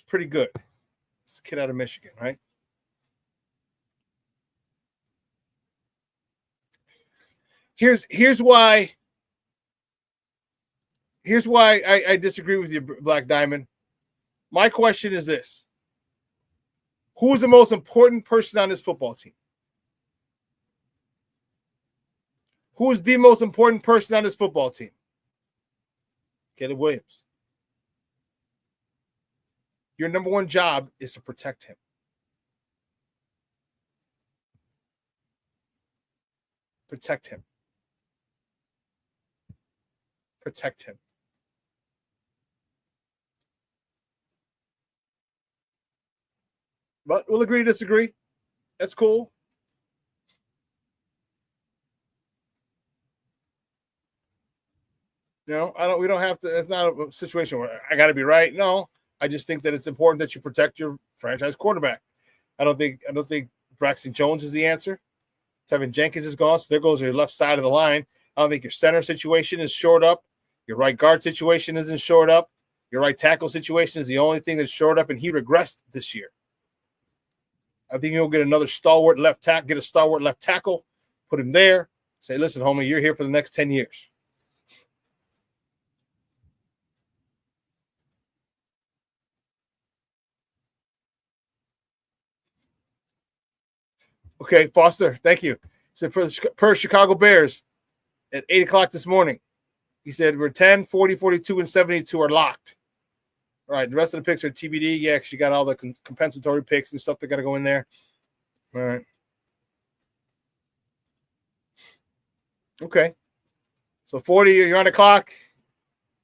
pretty good. It's a kid out of Michigan, right? Here's why I disagree with you, Black Diamond. My question is this. Who is the most important person on this football team? Who is the most important person on this football team? Caleb Williams. Your number one job is to protect him. Protect him. Protect him. But we'll agree to disagree. That's cool. We don't have to, it's not a situation where I got to be right. No, I just think that it's important that you protect your franchise quarterback. I don't think Braxton Jones is the answer. Tevinjenkins is gone, so there goes your left side of the line. I don't think your center situation is shored up. Your right guard situation isn't shored up. Your right tackle situation is the only thing that's shored up, and he regressed this year. I think you'll get another stalwart left tackle, get a stalwart left tackle, put him there, say, listen, homie, you're here for the next 10 years. Okay, Foster, thank you. So per Chicago Bears at 8 o'clock this morning, he said we're 10, 40, 42, and 72 are locked. All right, the rest of the picks are TBD. Yeah, because you got all the compensatory picks and stuff that got to go in there. All right. Okay. So 40, you're on the clock,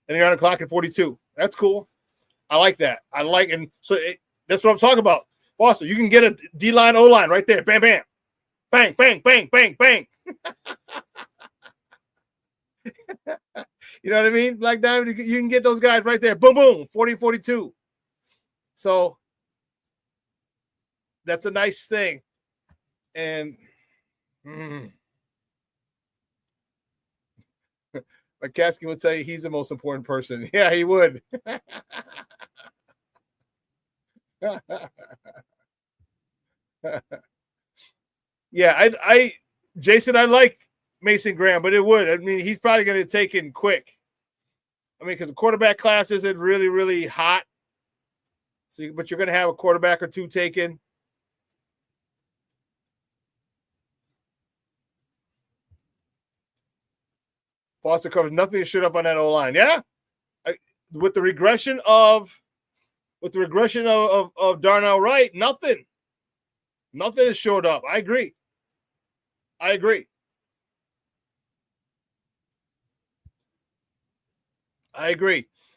and you're on the clock at 42. That's cool. I like that. And so that's what I'm talking about. Foster, you can get a D-line, O-line right there. Bam, bam. Bang, bang, bang, bang, bang. You know what I mean? Black Diamond, you can get those guys right there. Boom, boom, 40, 42. So that's a nice thing. And McCaskey would tell you he's the most important person. Yeah, he would. Yeah, Jason, I like Mason Graham, but it would. I mean, he's probably going to take it quick. I mean, because the quarterback class isn't really, really hot. So, but you're going to have a quarterback or two taken. Foster covers nothing to shoot up on that O-line. Yeah, with the regression of Darnell Wright, nothing has showed up. I agree.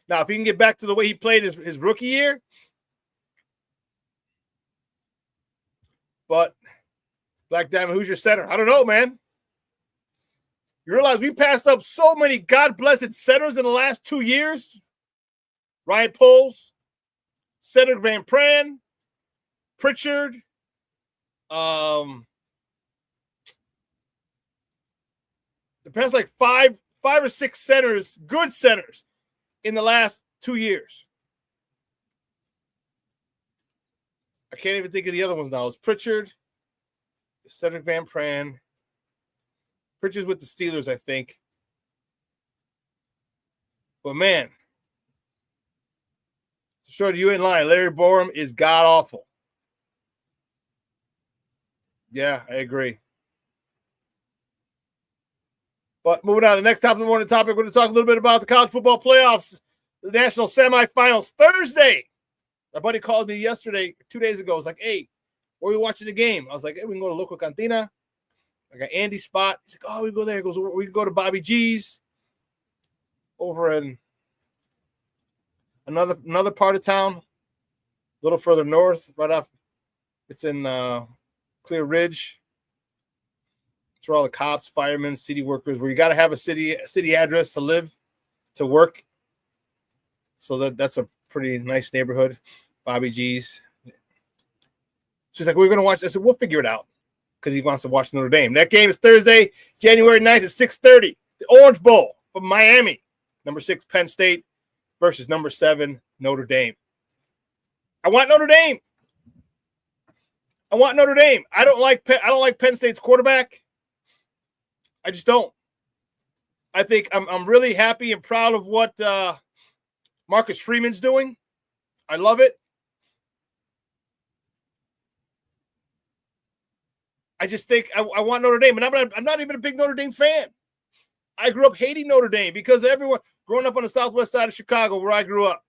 Now, if he can get back to the way he played his rookie year, but Black Diamond, who's your center? I don't know, man. You realize we passed up so many God-blessed centers in the last 2 years? Ryan Poles, Cedric Van Pran, Pritchard, the past like five or six centers, good centers, in the last 2 years. I can't even think of the other ones now. It's Pritchard, Cedric Van Pran. Pritchard's with the Steelers, I think. But man, Short, you ain't lying. Larry Borum is god awful. Yeah, I agree. But moving on to the next topic, we're going to talk a little bit about the college football playoffs, the national semifinals Thursday. My buddy called me yesterday, 2 days ago. He's like, hey, where are we watching the game? I was like, hey, we can go to Local Cantina. I got Andy's spot. He's like, oh, we go there. He goes, we can go to Bobby G's over in another part of town, a little further north, right off. It's in Clear Ridge. It's where all the cops, firemen, city workers, where you got to have a city address to live, to work. So that's a pretty nice neighborhood, Bobby G's. She's like, we're going to watch this. I said, we'll figure it out, because he wants to watch Notre Dame. That game is Thursday, January 9th at 6:30. The Orange Bowl from Miami. Number 6, Penn State versus number 7, Notre Dame. I want Notre Dame. I don't like Penn State's quarterback. I just don't. I think I'm really happy and proud of what Marcus Freeman's doing. I love it. I just think I want Notre Dame, and I'm not even a big Notre Dame fan. I grew up hating Notre Dame because everyone growing up on the southwest side of Chicago, where I grew up.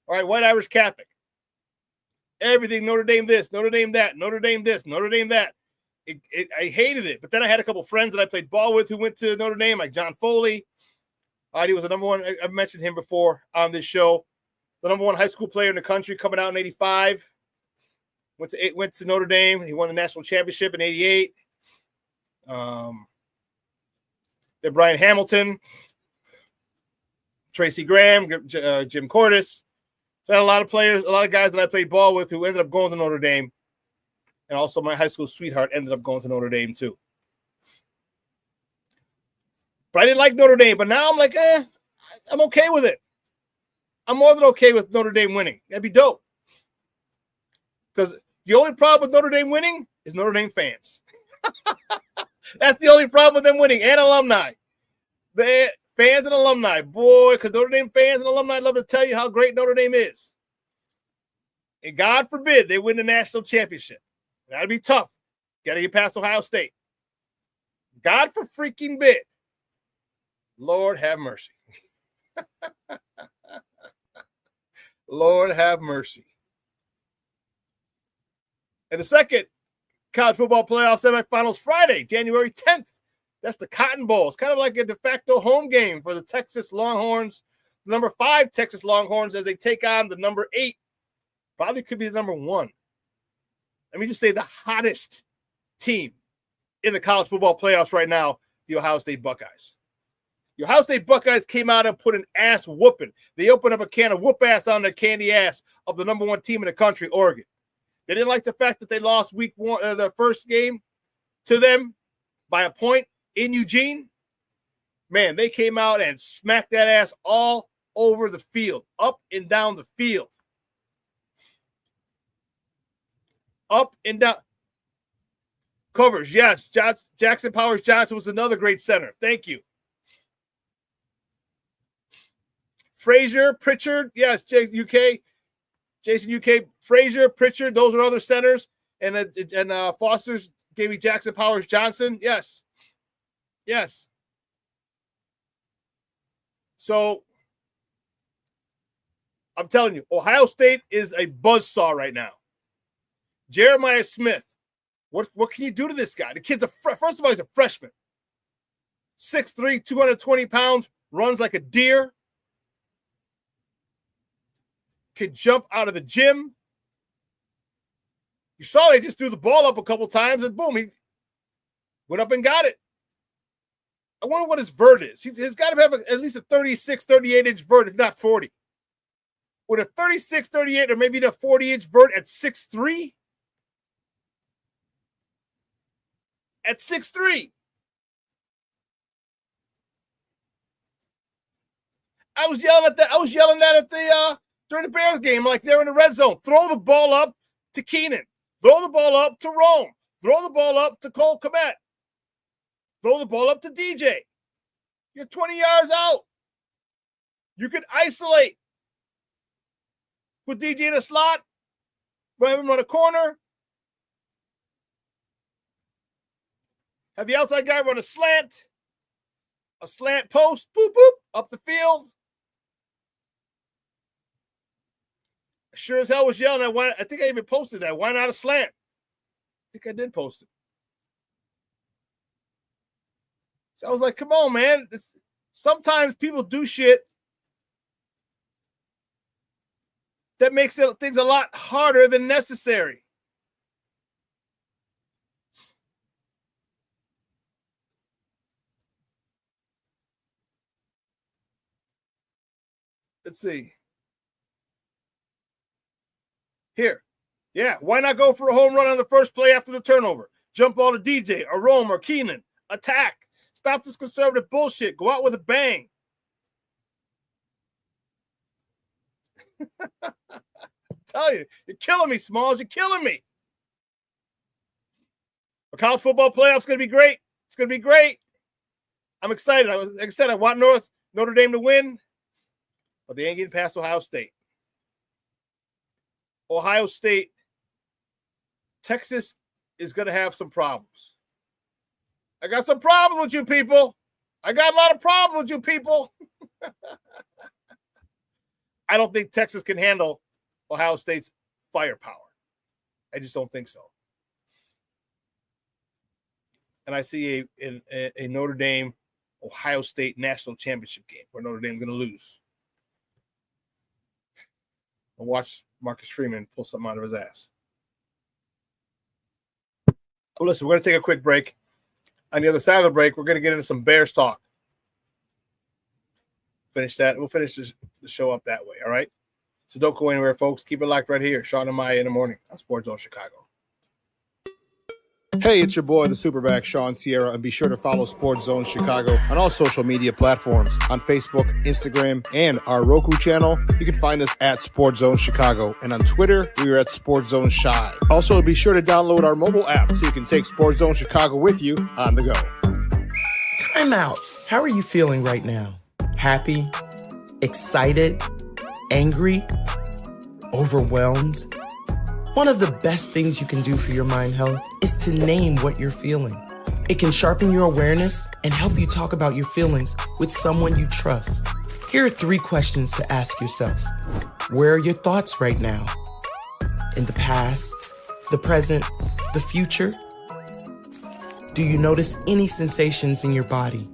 All right, white Irish Catholic. Everything Notre Dame this, Notre Dame that, Notre Dame this, Notre Dame that. I hated it. But then I had a couple friends that I played ball with who went to Notre Dame, like John Foley. He was the number one. I've mentioned him before on this show. The number one high school player in the country, coming out in '85. Went to Notre Dame. He won the national championship in '88. Then Brian Hamilton, Tracy Graham, Jim Cordes. So I had a lot of players, a lot of guys that I played ball with who ended up going to Notre Dame. And also my high school sweetheart ended up going to Notre Dame too. But I didn't like Notre Dame. But now I'm like, I'm okay with it. I'm more than okay with Notre Dame winning. That'd be dope. Because the only problem with Notre Dame winning is Notre Dame fans. That's the only problem with them winning, and alumni. The fans and alumni. Boy, because Notre Dame fans and alumni love to tell you how great Notre Dame is. And God forbid they win the national championship. That'd be tough. Got to get past Ohio State. God for freaking bid. Lord have mercy. Lord have mercy. And the second college football playoff semifinals Friday, January 10th. That's the Cotton Bowl. It's kind of like a de facto home game for the Texas Longhorns, the number 5 Texas Longhorns, as they take on the number 8. Probably could be the number 1. Let me just say the hottest team in the college football playoffs right now, the Ohio State Buckeyes. The Ohio State Buckeyes came out and put an ass whooping. They opened up a can of whoop ass on the candy ass of the number 1 team in the country, Oregon. They didn't like the fact that they lost week 1, the first game to them by a point in Eugene. Man, they came out and smacked that ass all over the field, up and down the field. Up and down. Covers, yes. Jackson Powers Johnson was another great center. Thank you. Frazier, Pritchard, yes. Jason UK, Frazier, Pritchard, those are other centers. And Foster's gave me Jackson Powers Johnson. Yes. Yes. So I'm telling you, Ohio State is a buzzsaw right now. Jeremiah Smith. What can you do to this guy? The kid's first of all, he's a freshman. 6'3", 220 pounds, runs like a deer. Could jump out of the gym. You saw he just threw the ball up a couple times and boom, he went up and got it. I wonder what his vert is. He's got to have at least a 36, 38-inch vert, if not 40. With a 36, 38, or maybe a 40-inch vert at 6'3"? At 6'3". I was yelling at the during the Bears game, like they're in the red zone. Throw the ball up to Keenan. Throw the ball up to Rome. Throw the ball up to Cole Kmet. Throw the ball up to DJ. You're 20 yards out. You could isolate. Put DJ in a slot. Run him on a corner. Have the outside guy run a slant post, boop, boop, up the field. Sure as hell was yelling. I think I even posted that. Why not a slant? I think I did post it. So I was like, come on, man. Sometimes people do shit that makes things a lot harder than necessary. Let's see. Here. Yeah, why not go for a home run on the first play after the turnover? Jump ball to DJ or Rome or Keenan. Attack. Stop this conservative bullshit. Go out with a bang. Tell you, you're killing me, Smalls. You're killing me. The college football playoff's going to be great. It's going to be great. I'm excited. Like I said, I want Notre Dame to win, but they ain't getting past Ohio State. Ohio State, Texas is going to have some problems. I got some problems with you people. I got a lot of problems with you people. I don't think Texas can handle Ohio State's firepower. I just don't think so. And I see a Notre Dame, Ohio State national championship game where Notre Dame is going to lose. I'll watch Marcus Freeman pull something out of his ass. Well, listen, we're going to take a quick break. On the other side of the break, we're going to get into some Bears talk. Finish that. We'll finish the show up that way, all right? So don't go anywhere, folks. Keep it locked right here. Shawn and Maya in the morning on Sports Zone Chicago. Hey, it's your boy, the SuperBack, Shawn Sierra, and be sure to follow Sports Zone Chicago on all social media platforms, on Facebook, Instagram, and our Roku channel. You can find us at Sports Zone Chicago, and on Twitter, we are at Sports Zone Shy. Also, be sure to download our mobile app so you can take Sports Zone Chicago with you on the go.
Time out. How are you feeling right now? Happy? Excited? Angry? Overwhelmed? One of the best things you can do for your mind health is to name what you're feeling. It can sharpen your awareness and help you talk about your feelings with someone you trust. Here are 3 questions to ask yourself. Where are your thoughts right now? In the past, the present, the future? Do you notice any sensations in your body?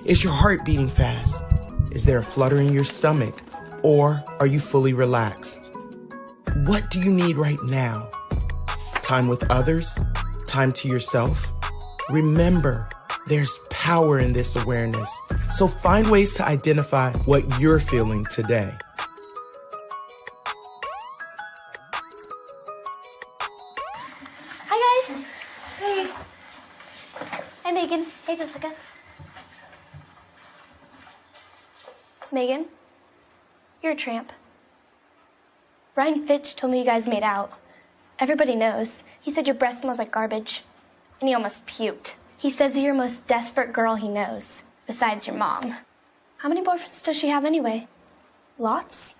Is your heart beating fast? Is there a flutter in your stomach? Or are you fully relaxed? What do you need right now? Time with others? Time to yourself? Remember, there's power in this awareness. So find ways to identify what you're feeling today.
Hi, guys. Hey. Hi, Megan. Hey, Jessica. Megan, you're a tramp. Ryan Fitch told me you guys made out. Everybody knows. He said your breath smells like garbage. And he almost puked. He says you're the most desperate girl he knows, besides your mom. How many boyfriends does she have anyway? Lots?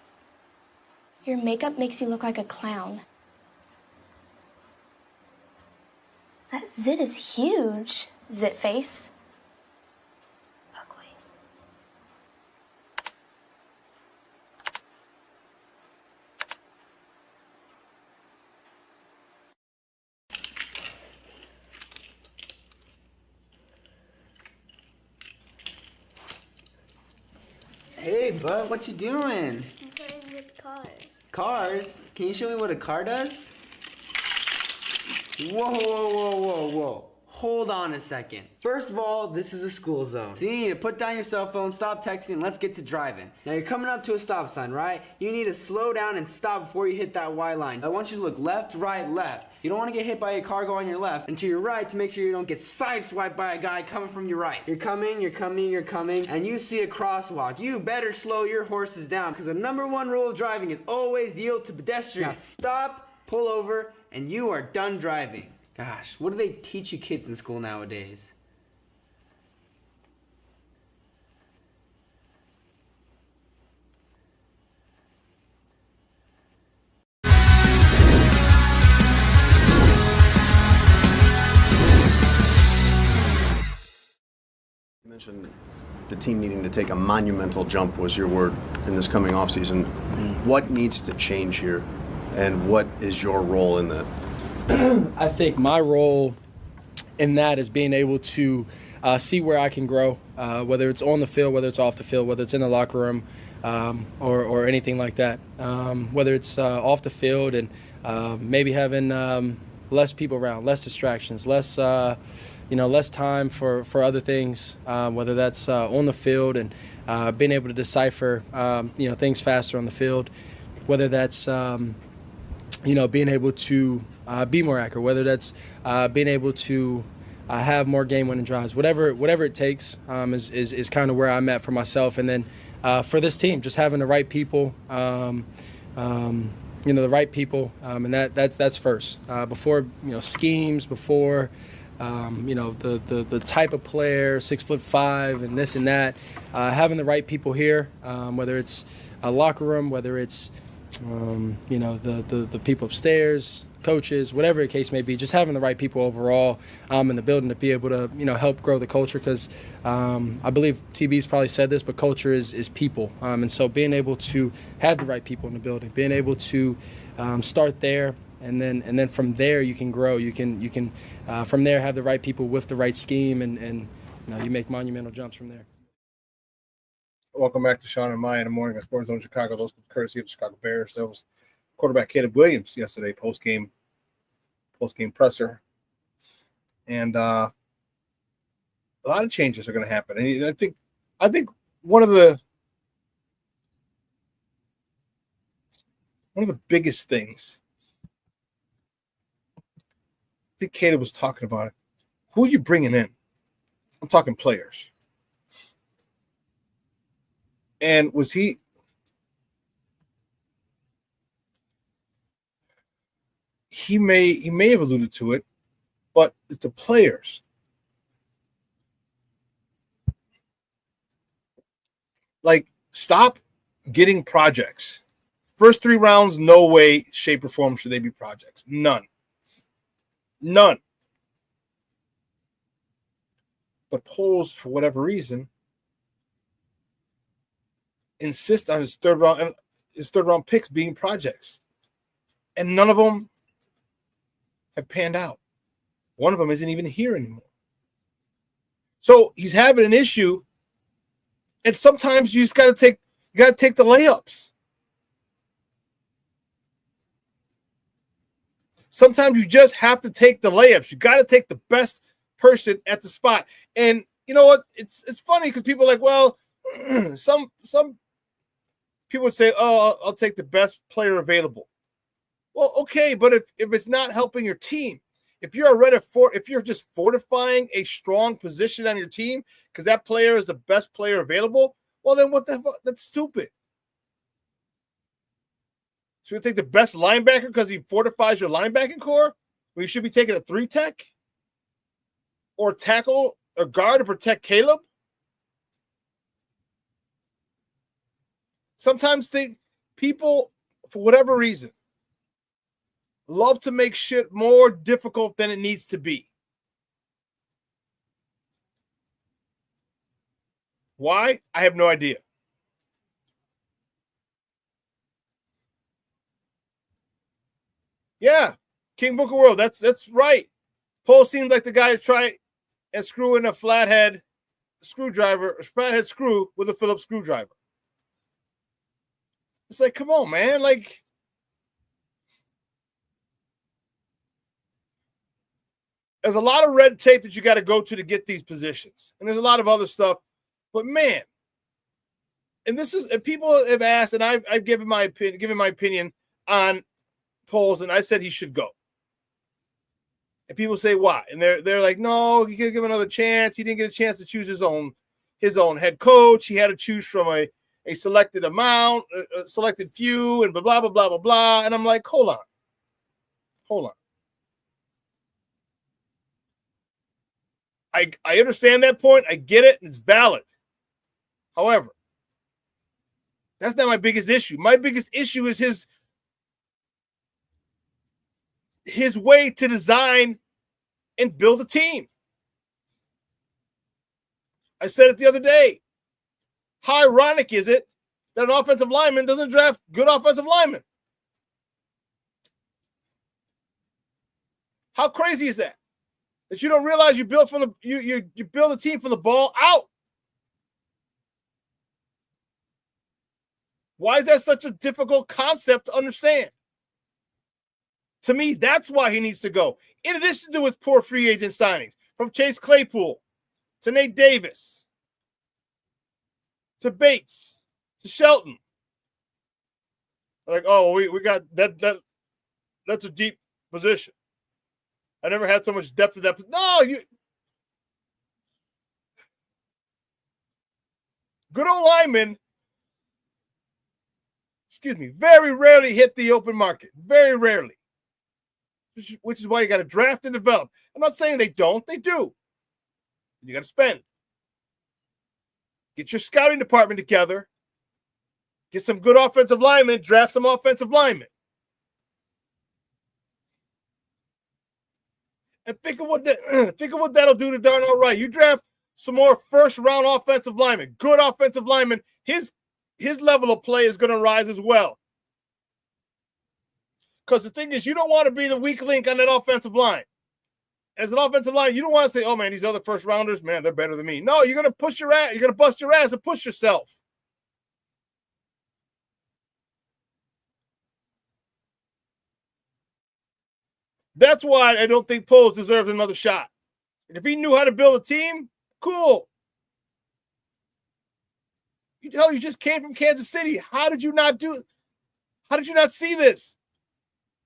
Your makeup makes you look like a clown. That zit is huge, zit face. Ugly.
Hey, bud, what you doing?
I'm playing with cars.
Cars? Can you show me what a car does? Whoa, whoa, whoa, whoa, whoa. Hold on a second. First of all, this is a school zone. So you need to put down your cell phone, stop texting, and let's get to driving. Now you're coming up to a stop sign, right? You need to slow down and stop before you hit that Y line. I want you to look left, right, left. You don't want to get hit by a car going on your left and to your right to make sure you don't get sideswiped by a guy coming from your right. You're coming, and you see a crosswalk. You better slow your horses down because the #1 rule of driving is always yield to pedestrians. Now stop, pull over, and you are done driving. Gosh, what do they teach you kids in school nowadays?
You mentioned the team needing to take a monumental jump was your word in this coming offseason. What needs to change here, and what is your role in that?
I think my role in that is being able to see where I can grow, whether it's on the field, whether it's off the field, whether it's in the locker room, or anything like that. Whether it's off the field and maybe having less people around, less distractions, less time for other things, whether that's on the field and being able to decipher things faster on the field, whether that's being able to be more accurate, whether that's being able to have more game-winning drives, whatever it takes is kind of where I'm at for myself. And then for this team, just having the right people, the right people, and that's first. Before schemes, before the type of player, 6'5", and this and that, having the right people here, whether it's a locker room, whether it's the people upstairs, coaches, whatever the case may be, just having the right people overall in the building to be able to help grow the culture, because I believe TB's probably said this, but culture is people, and so being able to have the right people in the building, being able to start there, and then from there you can grow. You can from there have the right people with the right scheme, and you make monumental jumps from there.
Welcome back to Shawn and Maya in the morning on Sports Zone Chicago. Those with courtesy of the Chicago Bears. That was quarterback Caleb Williams yesterday, post-game presser. And a lot of changes are going to happen. And I think one of the biggest things, I think Caleb was talking about it. Who are you bringing in? I'm talking players. And was he may have alluded to it, but it's the players. Like, stop getting projects. First 3 rounds, no way, shape, or form should they be projects. None. But polls, for whatever reason, insist on his third round picks being projects, and none of them have panned out. One of them isn't even here anymore. So he's having an issue, and sometimes you just got to take the layups. Sometimes you just have to take the layups. You got to take the best person at the spot. And you know what? It's funny because people are like, well, some people would say, oh, I'll take the best player available. Well, okay, but if it's not helping your team, if you're just fortifying a strong position on your team because that player is the best player available, Well, then what the fuck? That's stupid. Should we take the best linebacker because he fortifies your linebacking core? When you should be taking a 3-tech? Or tackle or guard to protect Caleb? Sometimes people, for whatever reason, love to make shit more difficult than it needs to be. Why? I have no idea. Yeah, King Book of World. That's right. Paul seems like the guy to try and screw in a flathead screwdriver, a flathead screw with a Phillips screwdriver. It's like, come on, man. Like, there's a lot of red tape that you got to go to get these positions. And there's a lot of other stuff. But man, and people have asked, and I've given my opinion on polls, and I said he should go. And people say why? And they're like, no, he could give another chance. He didn't get a chance to choose his own head coach. He had to choose from a selected amount, a selected few, and blah, blah, blah, blah, blah, blah. And I'm like, hold on. I understand that point. I get it, and it's valid. However, that's not my biggest issue. My biggest issue is his way to design and build a team. I said it the other day. How ironic is it that an offensive lineman doesn't draft good offensive linemen? How crazy is that? That you don't realize you build you build a team from the ball out. Why is that such a difficult concept to understand? To me, that's why he needs to go. In addition to his poor free agent signings, from Chase Claypool to Nate Davis to Bates to Shelton. Like, oh, we got that's a deep position. I never had so much depth of that. No, good old linemen, very rarely hit the open market. Very rarely. Which is why you got to draft and develop. I'm not saying they don't. They do. You got to spend. Get your scouting department together. Get some good offensive linemen. Draft some offensive linemen. And think of what that'll do to Darnell Wright. You draft some more first-round offensive linemen, good offensive linemen. His level of play is going to rise as well. Because the thing is, you don't want to be the weak link on that offensive line. As an offensive line, you don't want to say, oh, man, these other first-rounders, man, they're better than me. No, you're going to push your ass. You're going to bust your ass and push yourself. That's why I don't think Poles deserves another shot. And if he knew how to build a team, cool. You just came from Kansas City. How did you not see this?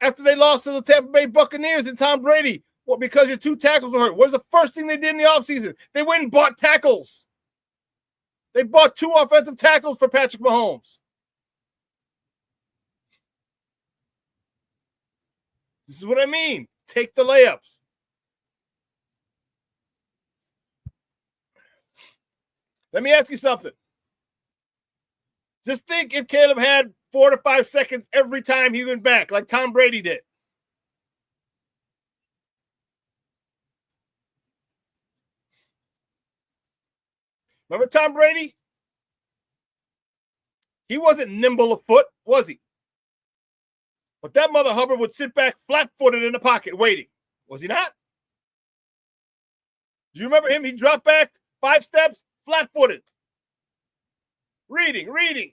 After they lost to the Tampa Bay Buccaneers and Tom Brady. What, because your 2 tackles were hurt? What was the first thing they did in the offseason? They went and bought tackles. They bought 2 offensive tackles for Patrick Mahomes. This is what I mean. Take the layups. Let me ask you something. Just think if Caleb had 4 to 5 seconds every time he went back, like Tom Brady did. Remember Tom Brady? He wasn't nimble of foot, was he? But that Mother Hubbard would sit back flat-footed in the pocket waiting. Was he not? Do you remember him? He dropped back 5 steps, flat-footed. Reading.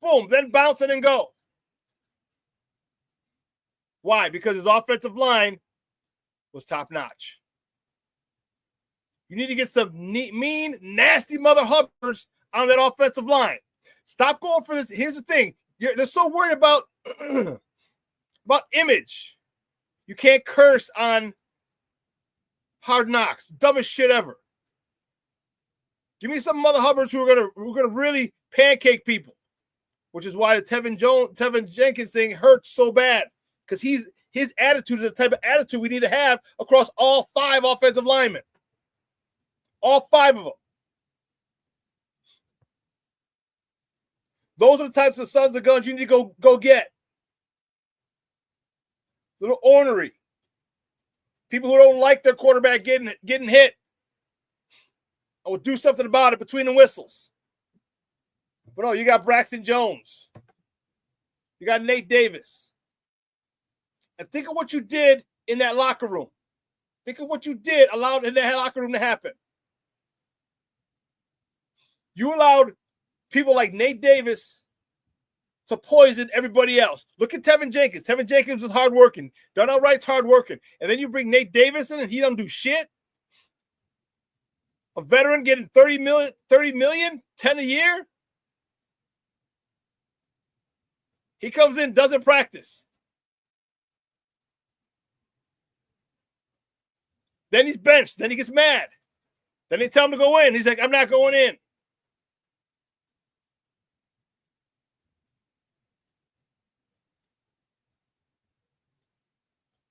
Boom, then bounce it and go. Why? Because his offensive line was top-notch. You need to get some mean, nasty Mother Hubbards on that offensive line. Stop going for this. Here's the thing. They're so worried about image. You can't curse on Hard Knocks. Dumbest shit ever. Give me some Mother Hubbards who are gonna really pancake people, which is why the Tevin Jenkins thing hurts so bad, because his attitude is the type of attitude we need to have across all 5 offensive linemen. All 5 of them. Those are the types of sons of guns you need to go get. Little ornery. People who don't like their quarterback getting hit. I will do something about it between the whistles. But no, you got Braxton Jones. You got Nate Davis. And think of what you did in that locker room. Think of what you did allowed in that locker room to happen. You allowed people like Nate Davis to poison everybody else. Look at Tevin Jenkins. Tevin Jenkins was hardworking. Darnell Wright's hardworking. And then you bring Nate Davis in and he don't do shit. A veteran getting $30 million, 10 a year. He comes in, doesn't practice. Then he's benched. Then he gets mad. Then they tell him to go in. He's like, I'm not going in.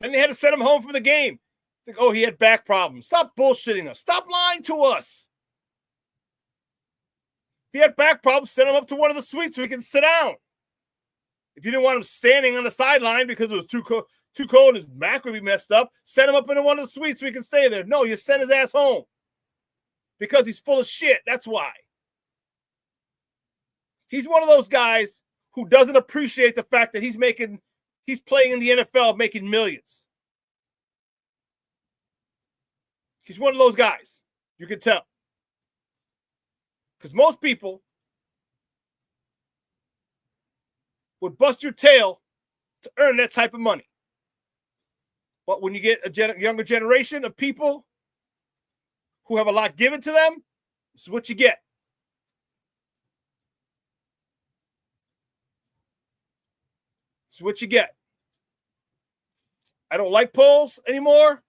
Then they had to send him home from the game. Like, oh, he had back problems. Stop bullshitting us. Stop lying to us. If he had back problems, send him up to one of the suites so he can sit down. If you didn't want him standing on the sideline because it was too cold and his back would be messed up, send him up into one of the suites so he can stay there. No, you send his ass home because he's full of shit. That's why. He's one of those guys who doesn't appreciate the fact that he's playing in the NFL making millions. He's one of those guys. You can tell. Because most people would bust your tail to earn that type of money. But when you get a younger generation of people who have a lot given to them, this is what you get. This is what you get. I don't like polls anymore.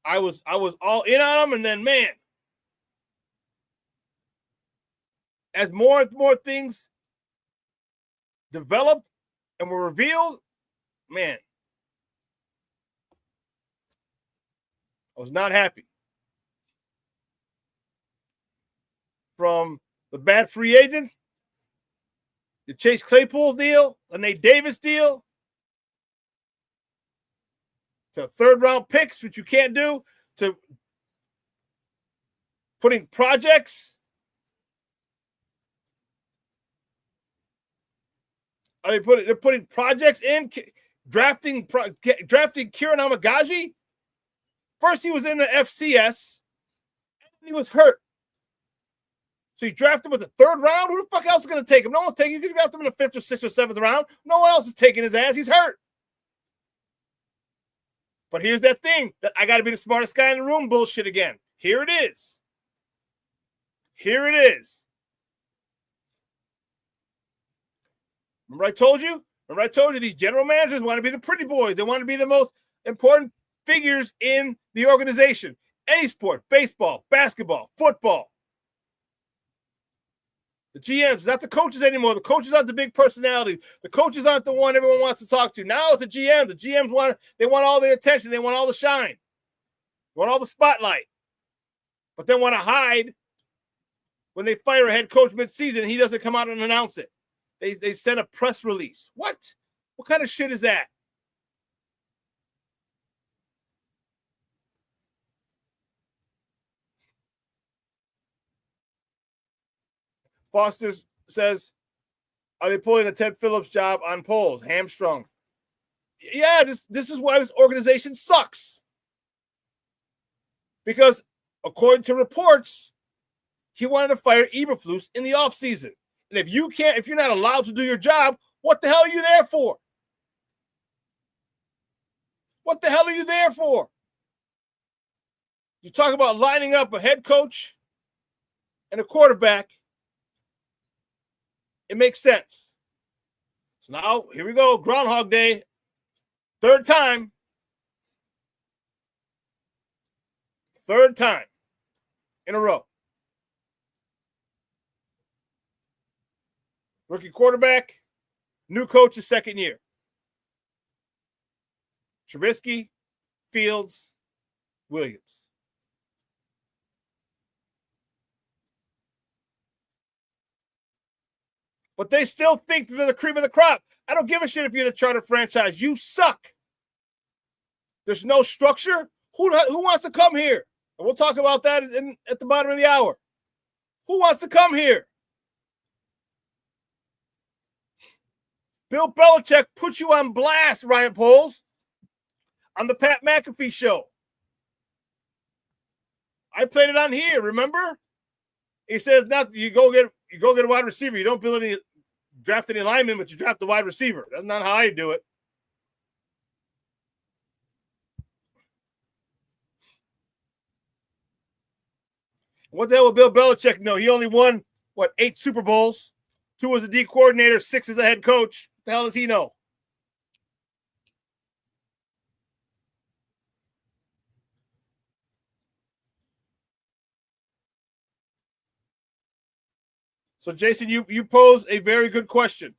I was all in on them, and then, man, as more and more things developed and were revealed, man, I was not happy. From the bad free agent, the Chase Claypool deal, the Nate Davis deal, to third-round picks, which you can't do, to putting projects. They're putting projects in, drafting Kieran Amagaji. First, he was in the FCS, and he was hurt. So you draft him with the 3rd round? Who the fuck else is going to take him? No one's taking him. You could draft him in the 5th or 6th or 7th round. No one else is taking his ass. He's hurt. But here's that thing that I got to be the smartest guy in the room bullshit again. Here it is. Here it is. Remember I told you? These general managers want to be the pretty boys. They want to be the most important figures in the organization. Any sport, baseball, basketball, football. The GMs, not the coaches anymore. The coaches aren't the big personalities. The coaches aren't the one everyone wants to talk to. Now it's the GM. The GMs want all the attention. They want all the shine. They want all the spotlight. But they want to hide when they fire a head coach mid-season and he doesn't come out and announce it. They send a press release. What? What kind of shit is that? Foster says, are they pulling a Ted Phillips job on polls? Hamstrung. Yeah, this is why this organization sucks. Because according to reports, he wanted to fire Eberflus in the offseason. And if you're not allowed to do your job, what the hell are you there for? What the hell are you there for? You talk about lining up a head coach and a quarterback. It makes sense. So now, here we go. Groundhog Day. 3rd time. 3rd time in a row. Rookie quarterback, new coach's second year. Trubisky, Fields, Williams. But they still think they're the cream of the crop. I don't give a shit if you're the charter franchise. You suck. There's no structure. Who wants to come here? And we'll talk about that at the bottom of the hour. Who wants to come here? Bill Belichick put you on blast, Ryan Poles, on the Pat McAfee show. I played it on here, remember? He says not you go get a wide receiver. You don't draft any linemen, but you draft the wide receiver. That's not how I do it. What the hell will Bill Belichick know? He only won, 8 Super Bowls? 2 as a D coordinator, 6 as a head coach. What the hell does he know? So, Jason, you pose a very good question.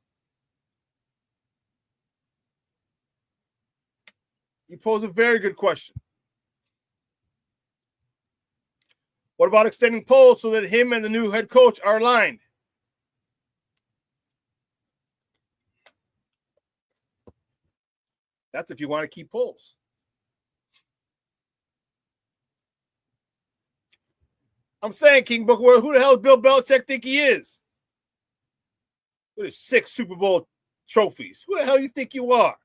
You pose a very good question. What about extending Poles so that him and the new head coach are aligned? That's if you want to keep Poles. I'm saying, King Booker, who the hell does Bill Belichick think he is? With his 6 Super Bowl trophies. Who the hell you think you are?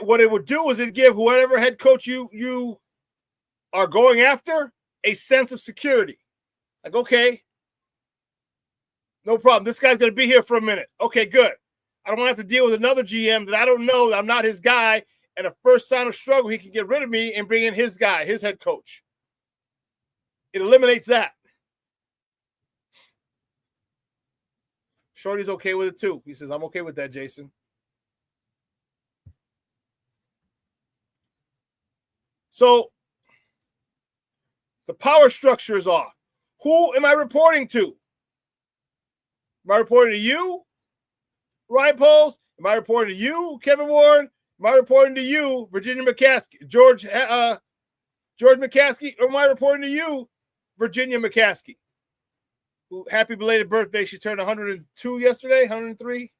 What it would do is it give whatever head coach you are going after a sense of security. Like, okay, no problem. This guy's going to be here for a minute. Okay, good. I don't want to have to deal with another GM that I don't know. I'm not his guy. And the first sign of struggle, he can get rid of me and bring in his guy, his head coach. It eliminates that. Shorty's okay with it too. He says, I'm okay with that, Jason. So the power structure is off. Who am I reporting to? Am I reporting to you, Ryan Poles? Am I reporting to you, Kevin Warren? Am I reporting to you, Virginia McCaskey, George McCaskey? Or am I reporting to you, Virginia McCaskey? Who, happy belated birthday. She turned 102 yesterday, 103.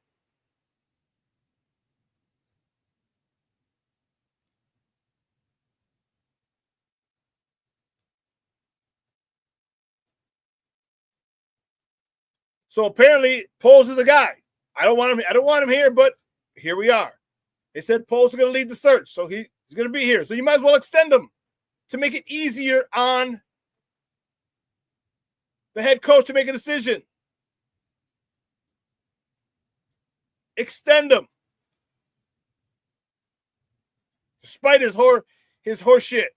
So apparently, Poles is the guy. I don't want him here, but here we are. They said Poles is going to lead the search, so he's going to be here. So you might as well extend him to make it easier on the head coach to make a decision. Extend him, despite his horse shit.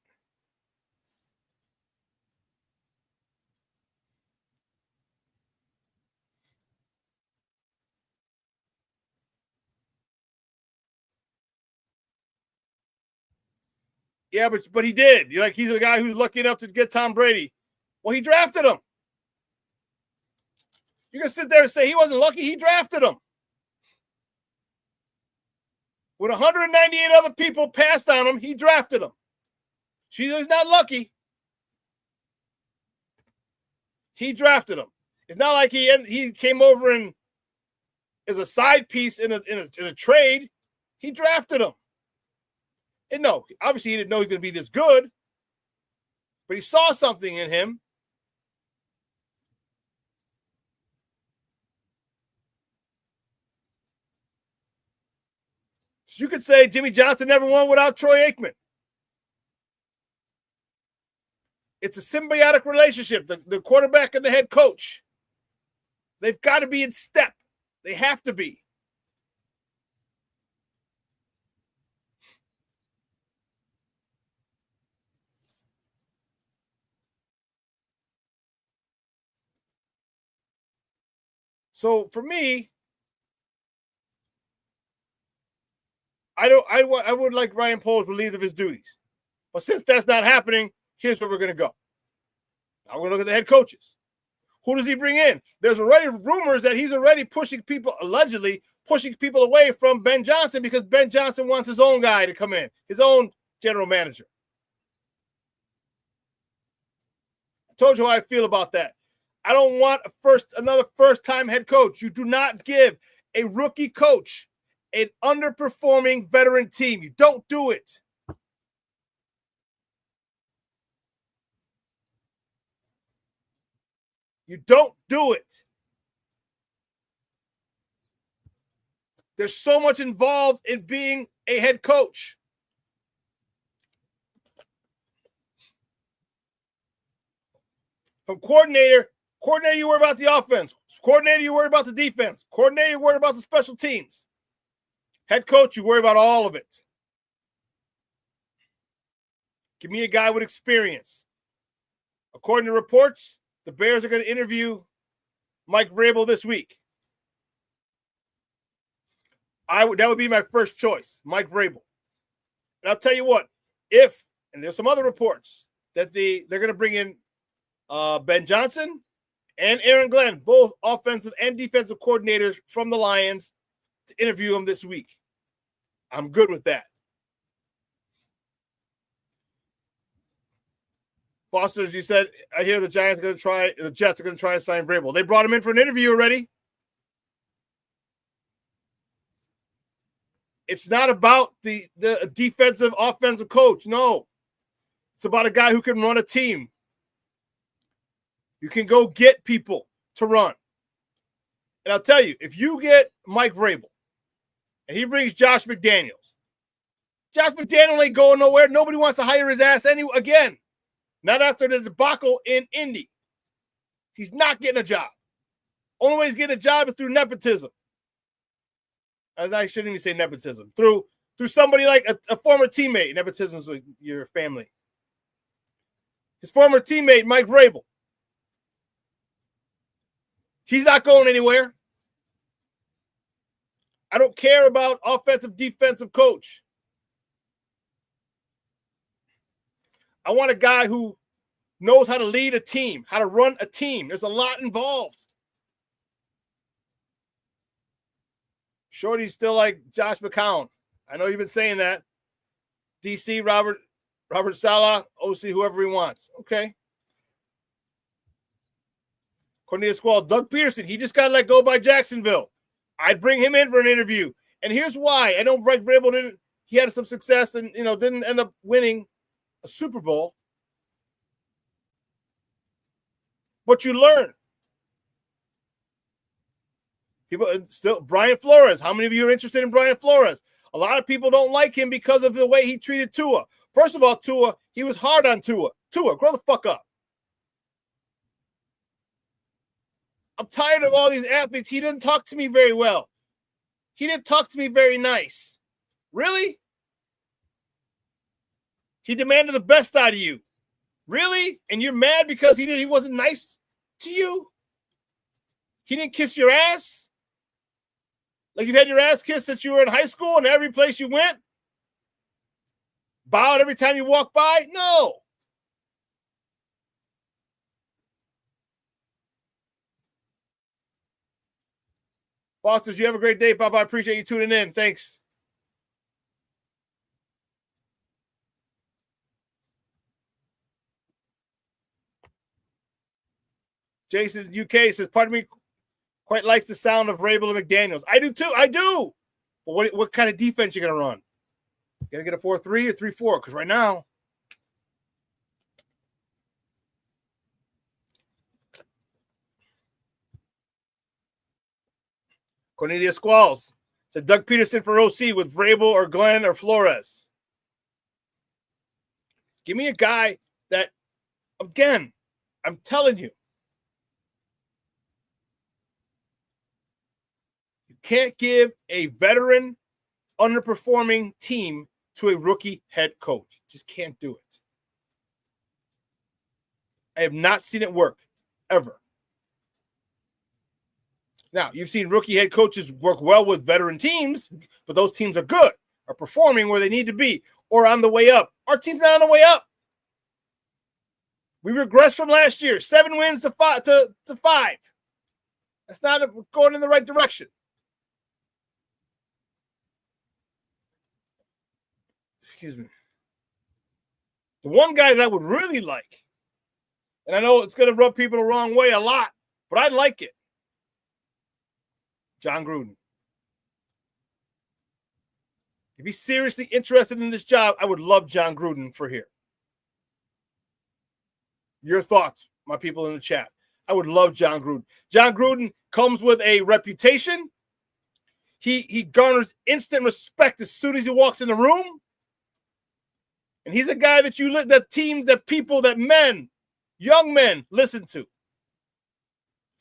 Yeah, but he did. He's the guy who's lucky enough to get Tom Brady. Well, he drafted him. You're going to sit there and say he wasn't lucky? He drafted him. When 198 other people passed on him, he drafted him. He's not lucky. He drafted him. It's not like he came over and as a side piece in a trade. He drafted him. And no, obviously he didn't know he was going to be this good, but he saw something in him. So you could say Jimmy Johnson never won without Troy Aikman. It's a symbiotic relationship, the quarterback and the head coach. They've got to be in step. They have to be. So for me, I would like Ryan Poles relieved of his duties. But since that's not happening, here's where we're going to go. Now we're going to look at the head coaches. Who does he bring in? There's already rumors that he's already pushing people, allegedly pushing people away from Ben Johnson because Ben Johnson wants his own guy to come in, his own general manager. I told you how I feel about that. I don't want another first-time head coach. You do not give a rookie coach an underperforming veteran team. You don't do it. You don't do it. There's so much involved in being a head coach. From coordinator, you worry about the offense. Coordinator, you worry about the defense. Coordinator, you worry about the special teams. Head coach, you worry about all of it. Give me a guy with experience. According to reports, the Bears are going to interview Mike Vrabel this week. That would be my first choice, Mike Vrabel. And I'll tell you what, and there's some other reports that they're going to bring in Ben Johnson and Aaron Glenn, both offensive and defensive coordinators from the Lions, to interview him this week. I'm good with that. Foster, as you said, I hear the Jets are going to try and sign Vrabel. They brought him in for an interview already. It's not about the defensive, offensive coach. No. It's about a guy who can run a team. You can go get people to run. And I'll tell you, if you get Mike Vrabel and he brings Josh McDaniels ain't going nowhere. Nobody wants to hire his ass again. Not after the debacle in Indy. He's not getting a job. Only way he's getting a job is through nepotism. I shouldn't even say nepotism. Through somebody like a former teammate. Nepotism is with your family. His former teammate, Mike Vrabel. He's not going anywhere. I don't care about offensive, defensive coach. I want a guy who knows how to lead a team, how to run a team. There's a lot involved. Shorty's still like Josh McCown. I know you've been saying that. DC, Robert Saleh, OC, whoever he wants. Okay. Cornelius Squall, Doug Peterson, he just got let go by Jacksonville. I'd bring him in for an interview. And here's why. I know Mike Vrabel he had some success and didn't end up winning a Super Bowl. But you learn. People still, Brian Flores. How many of you are interested in Brian Flores? A lot of people don't like him because of the way he treated Tua. First of all, Tua, he was hard on Tua. Tua, grow the fuck up. I'm tired of all these athletes. He didn't talk to me very well. He didn't talk to me very nice. Really? He demanded the best out of you. Really? And you're mad because he wasn't nice to you? He didn't kiss your ass? Like you've had your ass kissed since you were in high school and every place you went? Bowed every time you walk by? No. Fosters, you have a great day, Papa. I appreciate you tuning in. Thanks. Jason UK says, part of me quite likes the sound of Vrabel and McDaniels. I do too. I do. But what kind of defense you going to run? You going to get a 4-3 or 3-4? Because right now, Cornelius Squalls said Doug Peterson for OC with Vrabel or Glenn or Flores. Give me a guy that, again, I'm telling you, you can't give a veteran underperforming team to a rookie head coach. Just can't do it. I have not seen it work, ever. Now, you've seen rookie head coaches work well with veteran teams, but those teams are good, are performing where they need to be, or on the way up. Our team's not on the way up. We regressed from last year. 7 wins to 5. That's not going in the right direction. Excuse me. The one guy that I would really like, and I know it's going to rub people the wrong way a lot, but I like it. John Gruden. If he's seriously interested in this job, I would love John Gruden for here. Your thoughts, my people in the chat. I would love John Gruden. John Gruden comes with a reputation. He garners instant respect as soon as he walks in the room. And he's a guy that young men listen to.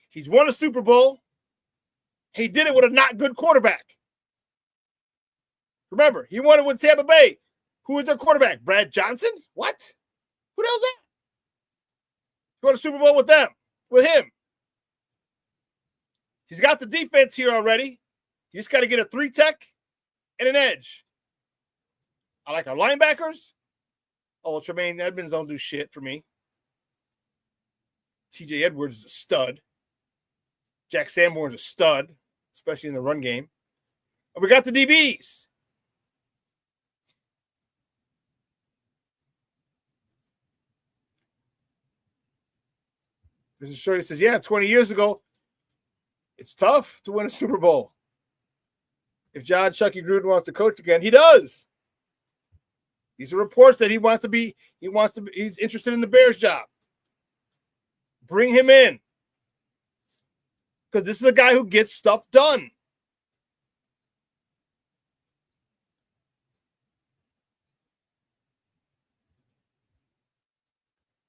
He's won a Super Bowl. He did it with a not good quarterback. Remember, he won it with Tampa Bay. Who was their quarterback? Brad Johnson? What? Who the hell's that? He won a Super Bowl with him. He's got the defense here already. You just got to get a 3-tech and an edge. I like our linebackers. Oh, Tremaine Edmonds don't do shit for me. TJ Edwards is a stud. Jack Sanborn's a stud, especially in the run game. And we got the DBs. Mr. Shorty says, yeah, 20 years ago, it's tough to win a Super Bowl. If John Chucky Gruden wants to coach again, he does. These are reports that he's interested in the Bears job. Bring him in. Because this is a guy who gets stuff done.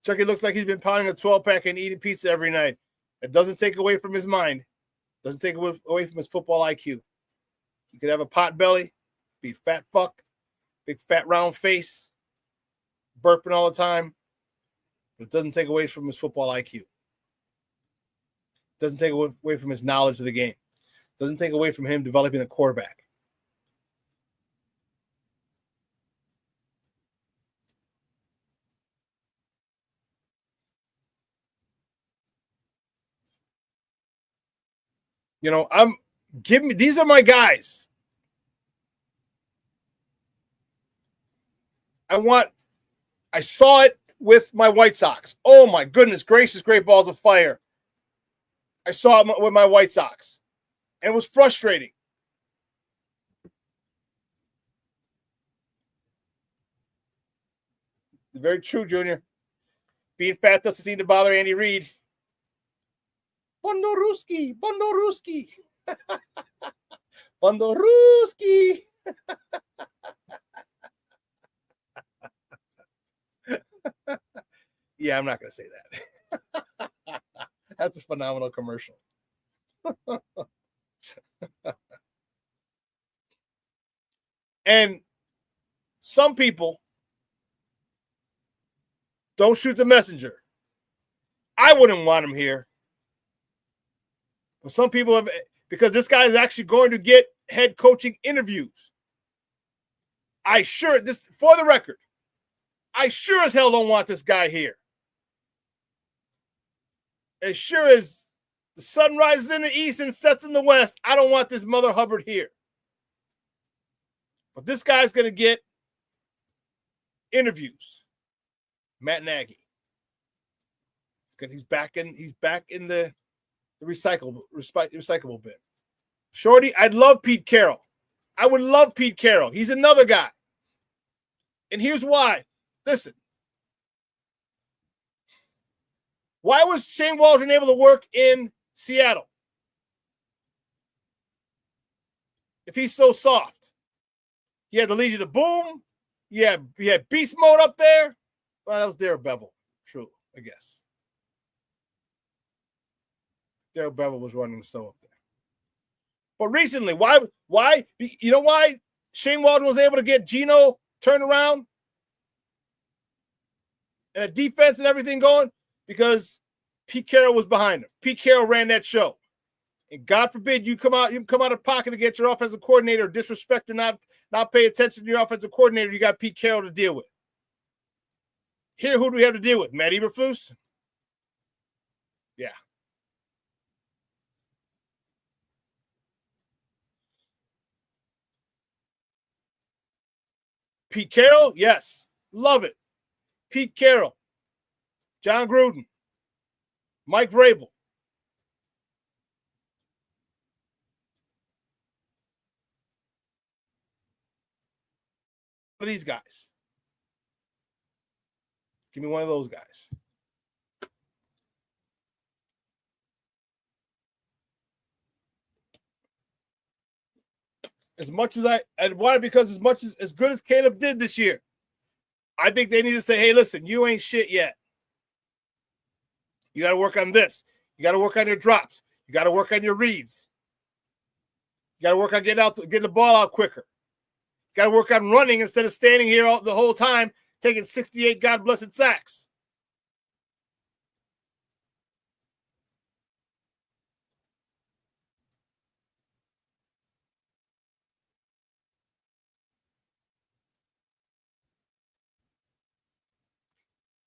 Chucky looks like he's been pounding a 12-pack and eating pizza every night. It doesn't take away from his mind. Doesn't take away from his football IQ. He could have a pot belly, be a fat fuck, big fat round face, burping all the time. But it doesn't take away from his football IQ. Doesn't take away from his knowledge of the game. Doesn't take away from him developing a quarterback. You know, these are my guys. I saw it with my White Sox. Oh my goodness gracious, great balls of fire. I saw it with my White Sox. And it was frustrating. Very true, Junior. Being fat doesn't seem to bother Andy Reid. Bondoruski. Bondoruski. Yeah, I'm not going to say that. That's a phenomenal commercial. And some people don't shoot the messenger. I wouldn't want him here. But some people have, because this guy is actually going to get head coaching interviews. For the record, I sure as hell don't want this guy here. As sure as the sun rises in the east and sets in the west, I don't want this Mother Hubbard here. But this guy's going to get interviews. Matt Nagy. He's back in the recyclable bin. Shorty, I'd love Pete Carroll. I would love Pete Carroll. He's another guy. And here's why. Listen. Why was Shane Waldron able to work in Seattle? If he's so soft. He had the Legion of Boom. He had Beast Mode up there. Well, that was Darrell Bevel. True, I guess. Darrell Bevel was running the show up there. But recently, why? You know why Shane Waldron was able to get Geno turned around? And a defense and everything going? Because Pete Carroll was behind him. Pete Carroll ran that show. And God forbid you come out of pocket to get your offensive coordinator, disrespect or not pay attention to your offensive coordinator, you got Pete Carroll to deal with. Here, who do we have to deal with? Matt Eberflus? Yeah. Pete Carroll? Yes. Love it. Pete Carroll. John Gruden. Mike Vrabel. For these guys. Give me one of those guys. As much as I want it, because as good as Caleb did this year, I think they need to say, hey, listen, you ain't shit yet. You got to work on this. You got to work on your drops. You got to work on your reads. You got to work on getting the ball out quicker. You got to work on running instead of standing here the whole time taking 68 God-blessed sacks.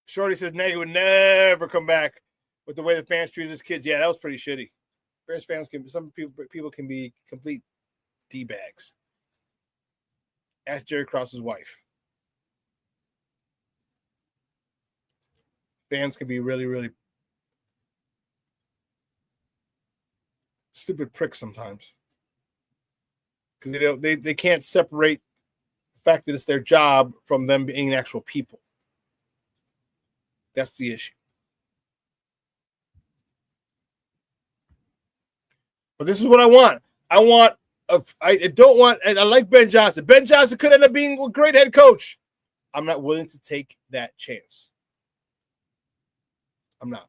Shorty says Nagy would never come back with the way the fans treated his kids. Yeah, that was pretty shitty. Bears fans some people can be complete D-bags. Ask Jerry Krause's wife. Fans can be really, really stupid pricks sometimes. Because they can't separate the fact that it's their job from them being actual people. That's the issue. But this is what I want. I like Ben Johnson. Ben Johnson could end up being a great head coach. I'm not willing to take that chance. I'm not.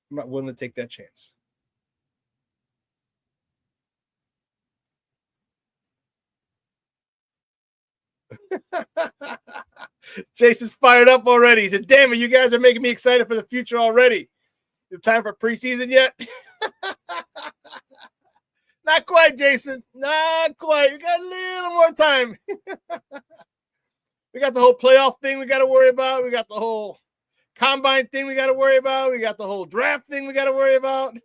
I'm not willing to take that chance. Jason's fired up already. He said, damn it, you guys are making me excited for the future already. Is it time for preseason yet? Not quite, Jason. Not quite. We got a little more time. We got the whole playoff thing we got to worry about. We got the whole combine thing we got to worry about. We got the whole draft thing we got to worry about.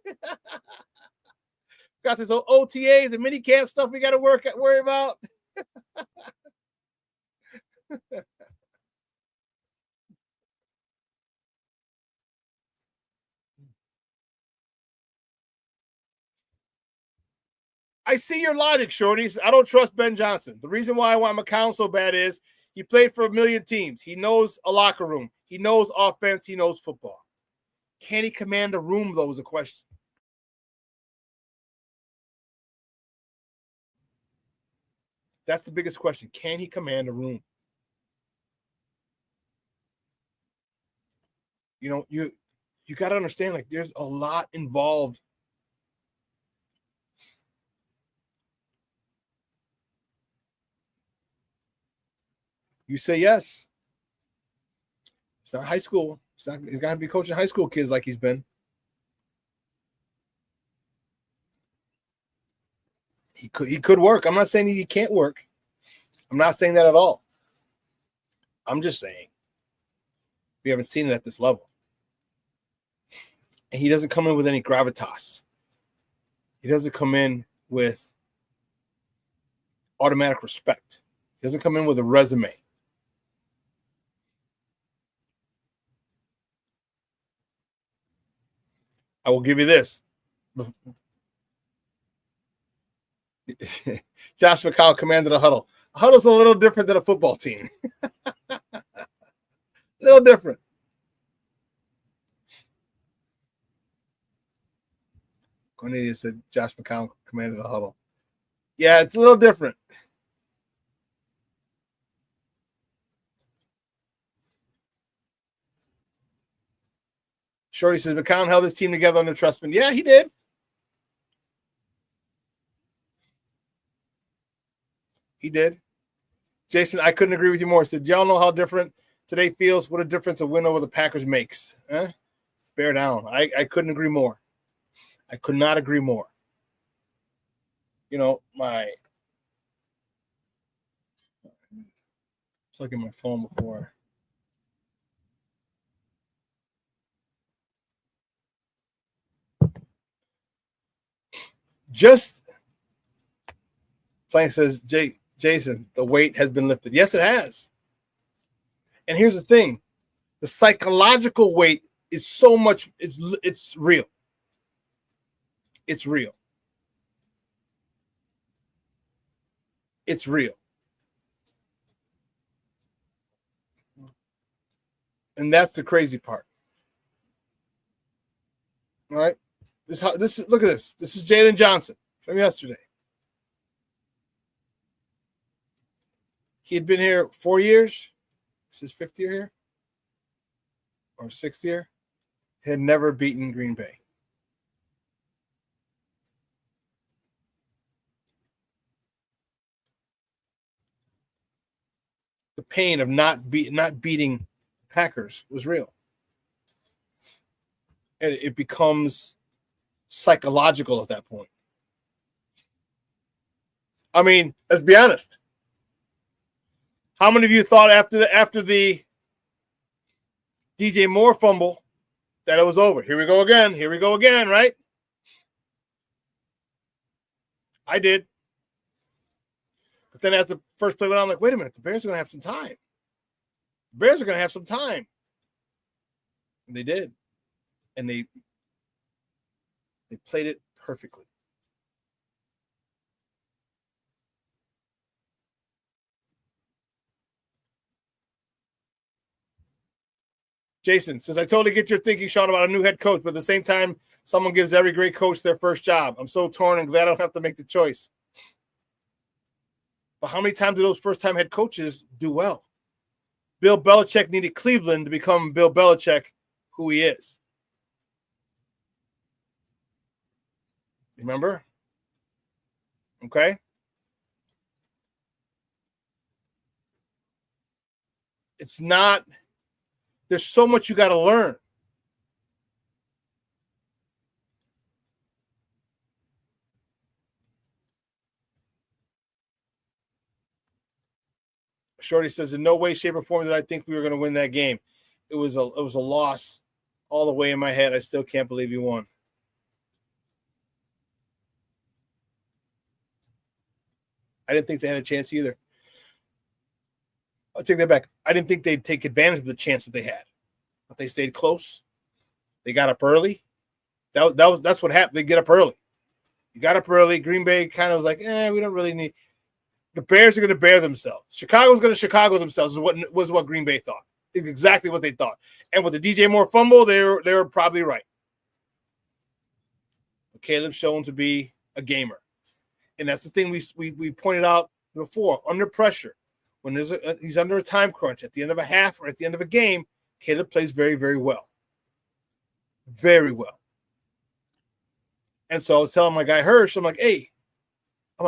Got this whole OTAs and minicamp stuff we got to worry about. I see your logic, Shorties. I don't trust Ben Johnson. The reason why I want McCown so bad is he played for a million teams. He knows a locker room. He knows offense. He knows football. Can he command a room, though, is a question. That's the biggest question. Can he command a room? You know, you got to understand, like, there's a lot involved. You say yes. It's not high school. He's got to be coaching high school kids like he's been. He could work. I'm not saying he can't work. I'm not saying that at all. I'm just saying we haven't seen it at this level. And he doesn't come in with any gravitas. He doesn't come in with automatic respect. He doesn't come in with a resume. I will give you this. Josh McCown commanded a huddle. A huddle's a little different than a football team. A little different. Cornelius said Josh McCown commanded the huddle. Yeah, it's a little different. Shorty says McCown held his team together under Trustman. Yeah, he did. He did. Jason, I couldn't agree with you more. He said, y'all know how different today feels? What a difference a win over the Packers makes. Bear down. I couldn't agree more. I could not agree more. You know, my Look at my phone before. Just Plank says, Jason, the weight has been lifted. Yes, it has. And here's the thing. The psychological weight is so much, it's real. It's real. It's real. And that's the crazy part. All right. Look at this. This is Jalen Johnson from yesterday. He had been here 4 years. This is his 5th year here. Or 6th year. He had never beaten Green Bay. The pain of not beating Packers was real. And it becomes psychological at that point. I mean, let's be honest. How many of you thought after the DJ Moore fumble that it was over? Here we go again, right? I did. But then as the first play went on, I'm like, wait a minute, the Bears are going to have some time. And they did. And they played it perfectly. Jason says, I totally get your thinking, Shawn, about a new head coach, but at the same time, someone gives every great coach their first job. I'm so torn and glad I don't have to make the choice. But how many times do those first-time head coaches do well? Bill Belichick needed Cleveland to become Bill Belichick, who he is. Remember? Okay? It's not, there's so much you got to learn. Shorty says, in no way, shape, or form did I think we were going to win that game. It was a loss all the way in my head. I still can't believe you won. I didn't think they had a chance either. I'll take that back. I didn't think they'd take advantage of the chance that they had. But they stayed close. They got up early. That's what happened. They get up early. You got up early. Green Bay kind of was like, we don't really need. The Bears are going to bear themselves. Chicago's going to Chicago themselves was what Green Bay thought. It's exactly what they thought. And with the DJ Moore fumble, they were probably right. But Caleb's shown to be a gamer. And that's the thing we pointed out before. Under pressure, when he's under a time crunch at the end of a half or at the end of a game, Caleb plays very, very well. Very well. And so I was telling my guy Hirsch, I'm like,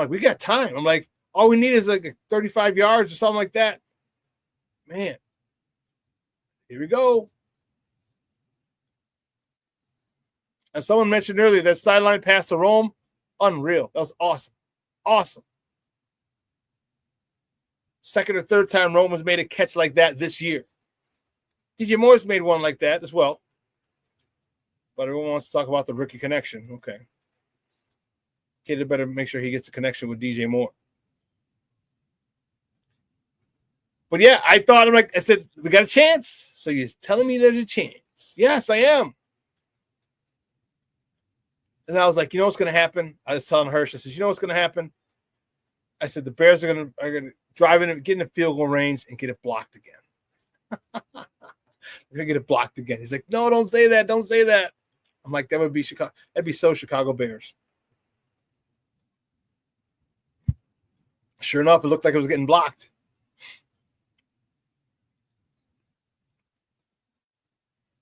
we got time. I'm like, all we need is like 35 yards or something like that. Man, here we go. And someone mentioned earlier that sideline pass to Rome, unreal. That was awesome. Awesome. Second or third time Rome has made a catch like that this year. DJ Moore's made one like that as well. But everyone wants to talk about the rookie connection. Okay. Kid better make sure he gets a connection with DJ Moore. But yeah, I said, we got a chance. So you're telling me there's a chance. Yes, I am. And I was like, you know what's going to happen? I was telling Hirsch, I said, you know what's going to happen? I said, the Bears are going to drive in, get in the field goal range and get it blocked again. We're going to get it blocked again. He's like, no, don't say that. Don't say that. I'm like, that would be Chicago. That'd be so Chicago Bears. Sure enough, it looked like it was getting blocked.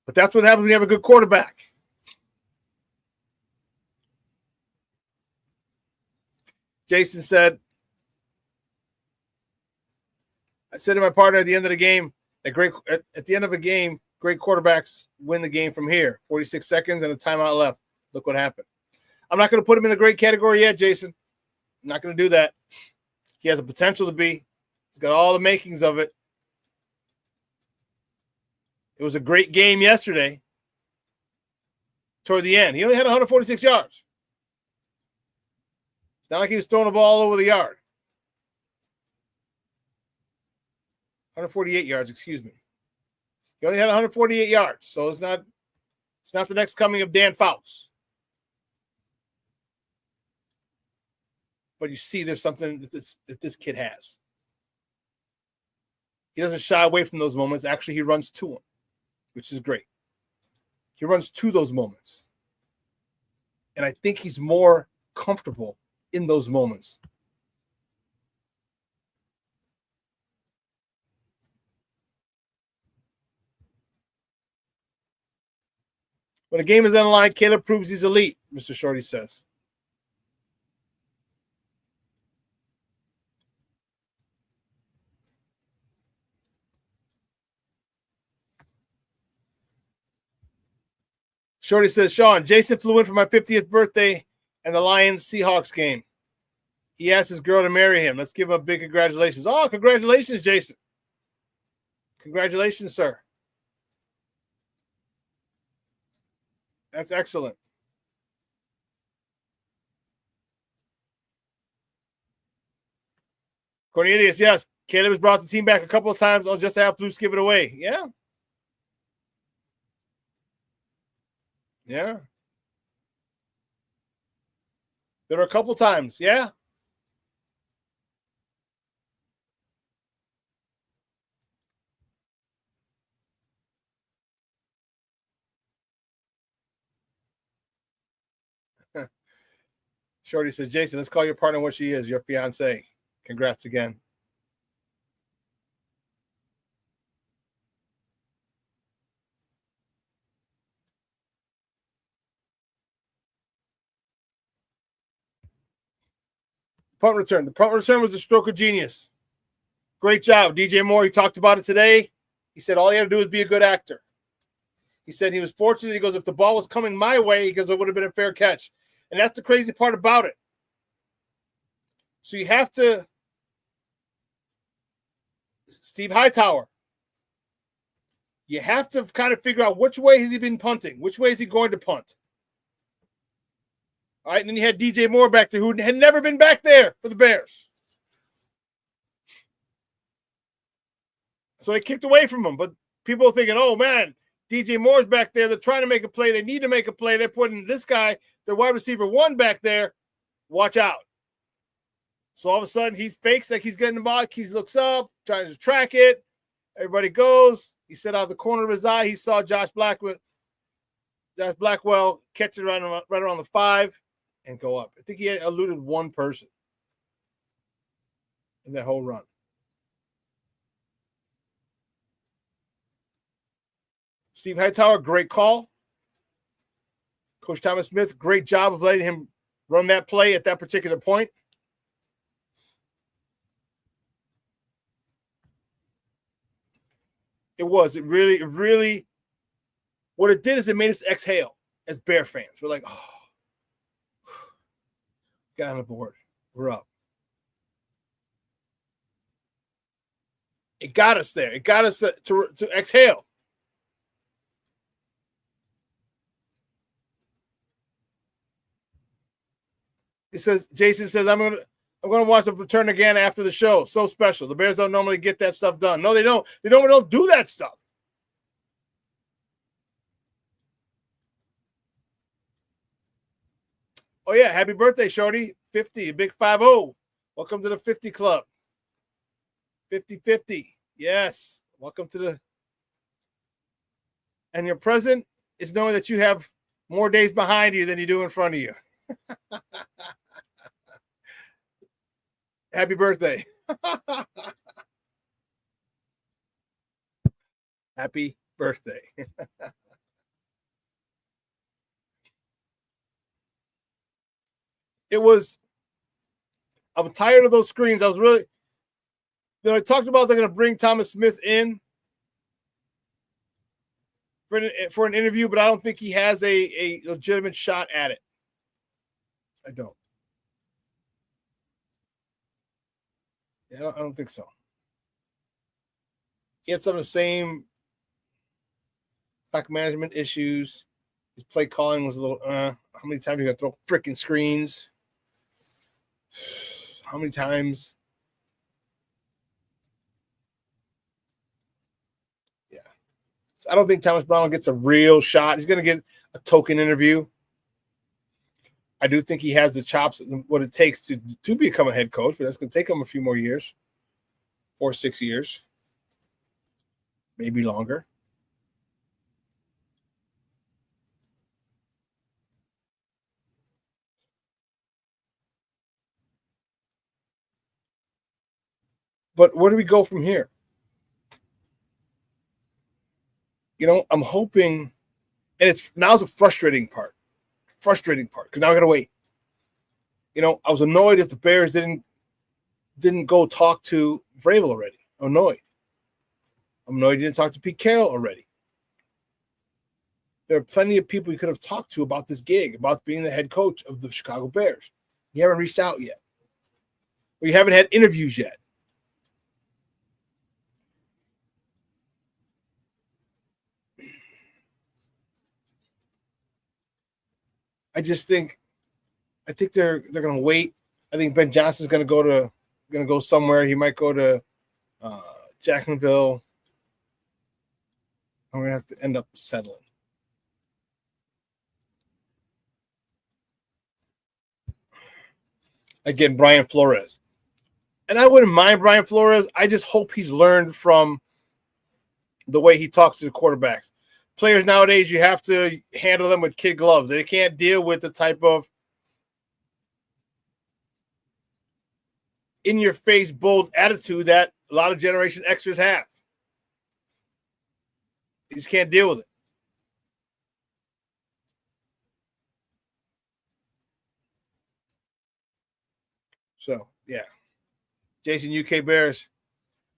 But that's what happens when you have a good quarterback. Jason said, I said to my partner at the end of the game, at the end of a game, great quarterbacks win the game from here. 46 seconds and a timeout left. Look what happened. I'm not going to put him in the great category yet, Jason. I'm not going to do that. He has the potential to be. He's got all the makings of it. It was a great game yesterday. Toward the end, he only had 146 yards. It's not like he was throwing the ball all over the yard. 148 yards, excuse me. He only had 148 yards, so it's not the next coming of Dan Fouts. But you see there's something that this kid has. He doesn't shy away from those moments. Actually, he runs to them, which is great. He runs to those moments. And I think he's more comfortable in those moments. When a game is on the line, Caleb proves he's elite, Mr. Shorty says. Shorty says, Shawn, Jason flew in for my 50th birthday and the Lions-Seahawks game. He asked his girl to marry him. Let's give him a big congratulations. Oh, congratulations, Jason. Congratulations, sir. That's excellent. Cornelius, yes. Caleb has brought the team back a couple of times just to have Flus give it away. Yeah. Yeah. There were a couple times. Yeah. Shorty says, Jason, let's call your partner what she is, your fiance. Congrats again. Punt return. The punt return was a stroke of genius. Great job. DJ Moore, he talked about it today. He said all he had to do was be a good actor. He said he was fortunate. He goes, if the ball was coming my way, he goes, it would have been a fair catch. And that's the crazy part about it. So you have to, Steve Hightower, you have to kind of figure out which way has he been punting? Which way is he going to punt? All right, and then you had DJ Moore back there who had never been back there for the Bears. So they kicked away from him. But people are thinking, oh, man, DJ Moore's back there. They're trying to make a play. They need to make a play. They're putting this guy, the wide receiver 1 back there. Watch out. So all of a sudden, he fakes like he's getting the ball. He looks up, tries to track it. Everybody goes. He said out of the corner of his eye, he saw Josh Blackwell catch it right around the 5 and go up. I think he had eluded one person in that whole run. Steve Hightower, great call. Coach Thomas Smith, great job of letting him run that play at that particular point. It really, what it did is it made us exhale as Bear fans. We're like, oh, got on the board. We're up. It got us there. It got us to exhale. Jason says, I'm gonna watch the return again after the show. So special. The Bears don't normally get that stuff done. No, they don't. They normally don't do that stuff. Oh, yeah. Happy birthday, Shorty. 50, big 5-0. Welcome to the 50 club. 50-50. Yes. Welcome to the. And your present is knowing that you have more days behind you than you do in front of you. Happy birthday. Happy birthday. I'm tired of those screens. I talked about they're going to bring Thomas Smith in for an interview, but I don't think he has a legitimate shot at it. I don't. Yeah, I don't think so. He had some of the same clock management issues. His play calling was a little. How many times are you gonna throw freaking screens? How many times? Yeah. So I don't think Thomas Brown gets a real shot. He's gonna get a token interview. I do think he has the chops, what it takes to become a head coach, but that's gonna take him a few more years, 4 or 6 years, maybe longer. But where do we go from here? You know, I'm hoping, and now's the frustrating part because now I gotta wait. You know, I was annoyed if the Bears didn't go talk to Vrabel already. I'm annoyed he didn't talk to Pete Carroll already. There are plenty of people you could have talked to about this gig, about being the head coach of the Chicago Bears. You haven't reached out yet. Or you haven't had interviews yet. I think they're going to wait. I think Ben Johnson's going to go somewhere. He might go to Jacksonville. I'm going to have to end up settling. Again, Brian Flores. And I wouldn't mind Brian Flores. I just hope he's learned from the way he talks to the quarterbacks. Players nowadays, you have to handle them with kid gloves. They can't deal with the type of in-your-face, bold attitude that a lot of Generation Xers have. You just can't deal with it. So, yeah. Jason, UK Bears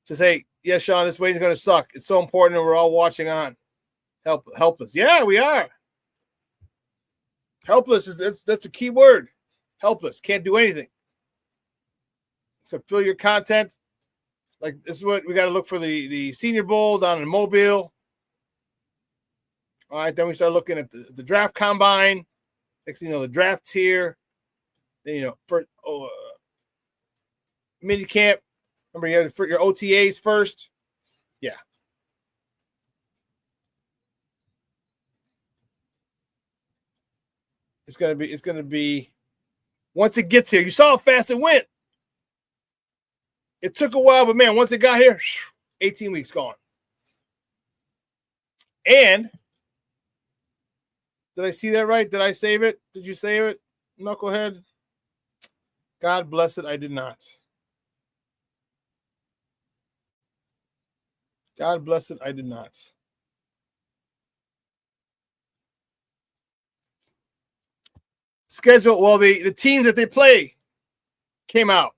says, hey, yeah, Shawn, this waiting's going to suck. It's so important that we're all watching on. Helpless. Yeah, we are. Helpless that's a key word. Helpless. Can't do anything. So fill your content. Like this is what we got to look for the Senior Bowl down in Mobile. All right, then we start looking at the draft combine. Next thing you know, the draft tier. Then for mini camp. Remember, you have your OTAs first. Yeah. It's gonna be once it gets here. You saw how fast it went. It took a while, but man, once it got here, 18 weeks gone. And did I see that right? Did I save it? Did you save it, Knucklehead? God bless it, I did not. God bless it, I did not. Schedule, well, the teams that they play came out.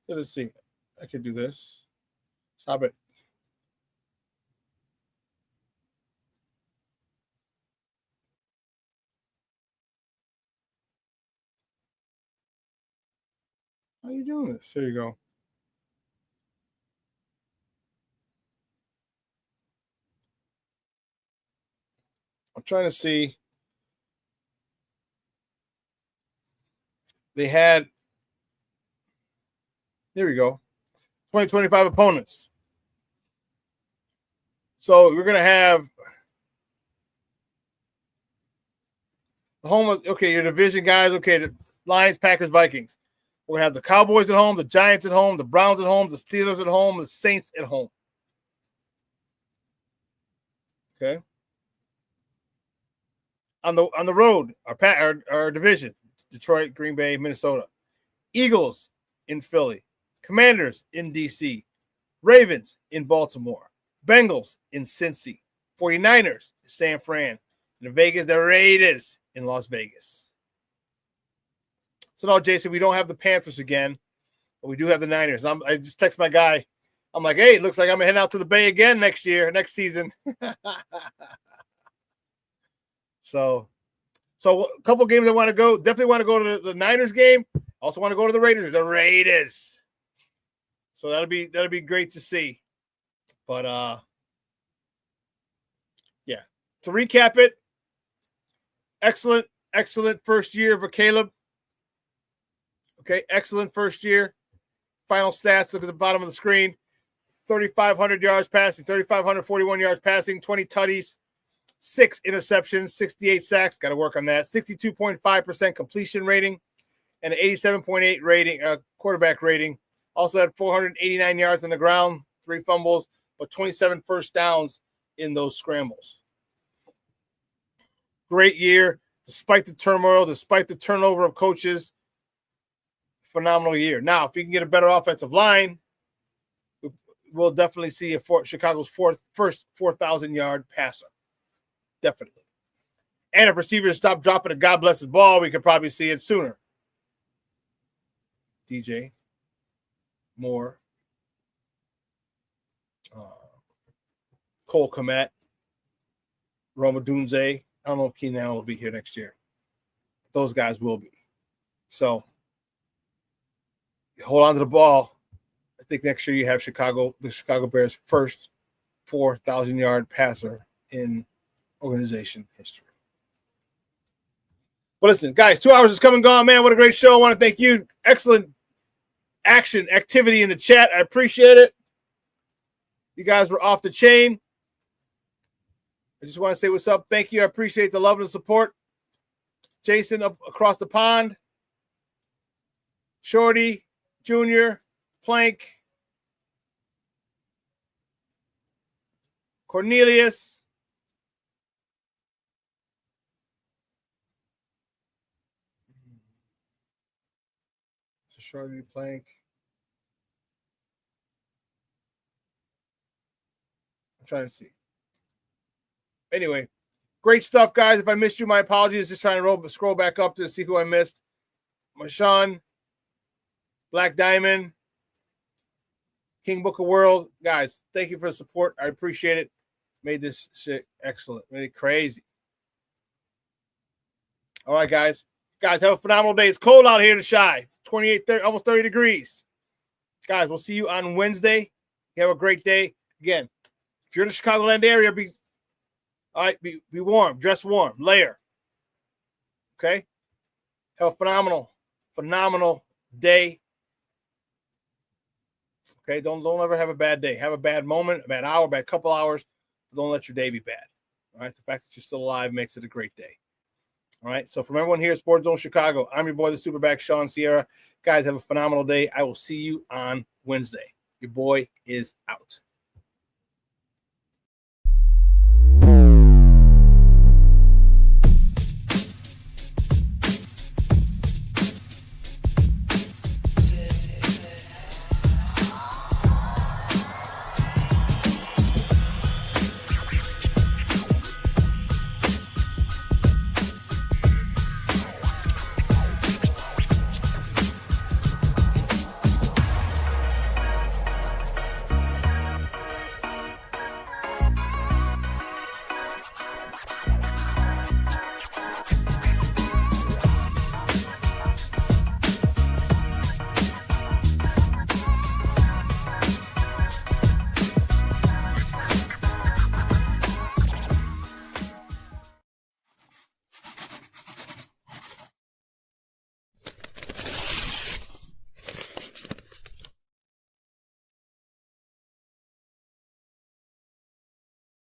Let's see. I could do this. Stop it. How are you doing this? There you go. I'm trying to see. They had, there we go, 2025 opponents. So we're going to have the home of, okay, your division guys, okay, the Lions, Packers, Vikings. We're going to have the Cowboys at home, the Giants at home, the Browns at home, the Steelers at home, the Saints at home. Okay. On the road, our division, Detroit, Green Bay, Minnesota. Eagles in Philly. Commanders in D.C. Ravens in Baltimore. Bengals in Cincy. 49ers in San Fran. And in Vegas, the Raiders in Las Vegas. So now, Jason, we don't have the Panthers again, but we do have the Niners. And I just text my guy. I'm like, hey, it looks like I'm heading out to the Bay again next season. So a couple of games I want to go. Definitely want to go to the Niners game. Also want to go to the Raiders. The Raiders. So that'll be great to see. But yeah. To recap it, excellent first year for Caleb. Okay, excellent first year. Final stats, look at the bottom of the screen. 3,500 yards passing, 3,541 yards passing, 20 tutties, 6 interceptions, 68 sacks. Got to work on that. 62.5% completion rating and an 87.8 rating, quarterback rating. Also had 489 yards on the ground, 3 fumbles, but 27 first downs in those scrambles. Great year, despite the turmoil, despite the turnover of coaches. Phenomenal year. Now, if you can get a better offensive line, we'll definitely see Chicago's first 4,000-yard passer. Definitely. And if receivers stop dropping a God-blessed ball, we could probably see it sooner. DJ Moore, Cole Kmet, Roma Dunze. I don't know if Keenan Allen will be here next year. Those guys will be. So hold on to the ball. I think next year you have the Chicago Bears' first 4,000-yard passer in organization history. Well, listen, guys, 2 hours is come and gone. Man, what a great show. I want to thank you. Excellent activity in the chat. I appreciate it. You guys were off the chain. I just want to say what's up. Thank you. I appreciate the love and the support. Jason up across the pond. Shorty, Junior, Plank, Cornelius, Shorty, Plank. I'm trying to see. Anyway, great stuff, guys. If I missed you, my apologies. Just trying to scroll back up to see who I missed. Shawn, Black Diamond, King Book of World. Guys, thank you for the support. I appreciate it. Made this shit excellent. Made it crazy. All right, guys. Guys, have a phenomenal day. It's cold out here in the Chi. It's 28, 30, almost 30 degrees. Guys, we'll see you on Wednesday. You have a great day. Again, if you're in the Chicagoland area, be warm. Dress warm. Layer. Okay? Have a phenomenal day. Okay, don't ever have a bad day. Have a bad moment, a bad hour, a bad couple hours. But don't let your day be bad. All right, the fact that you're still alive makes it a great day. All right, so from everyone here at Sports Zone Chicago, I'm your boy, the SuperBack, Shawn Sierra. Guys, have a phenomenal day. I will see you on Wednesday. Your boy is out.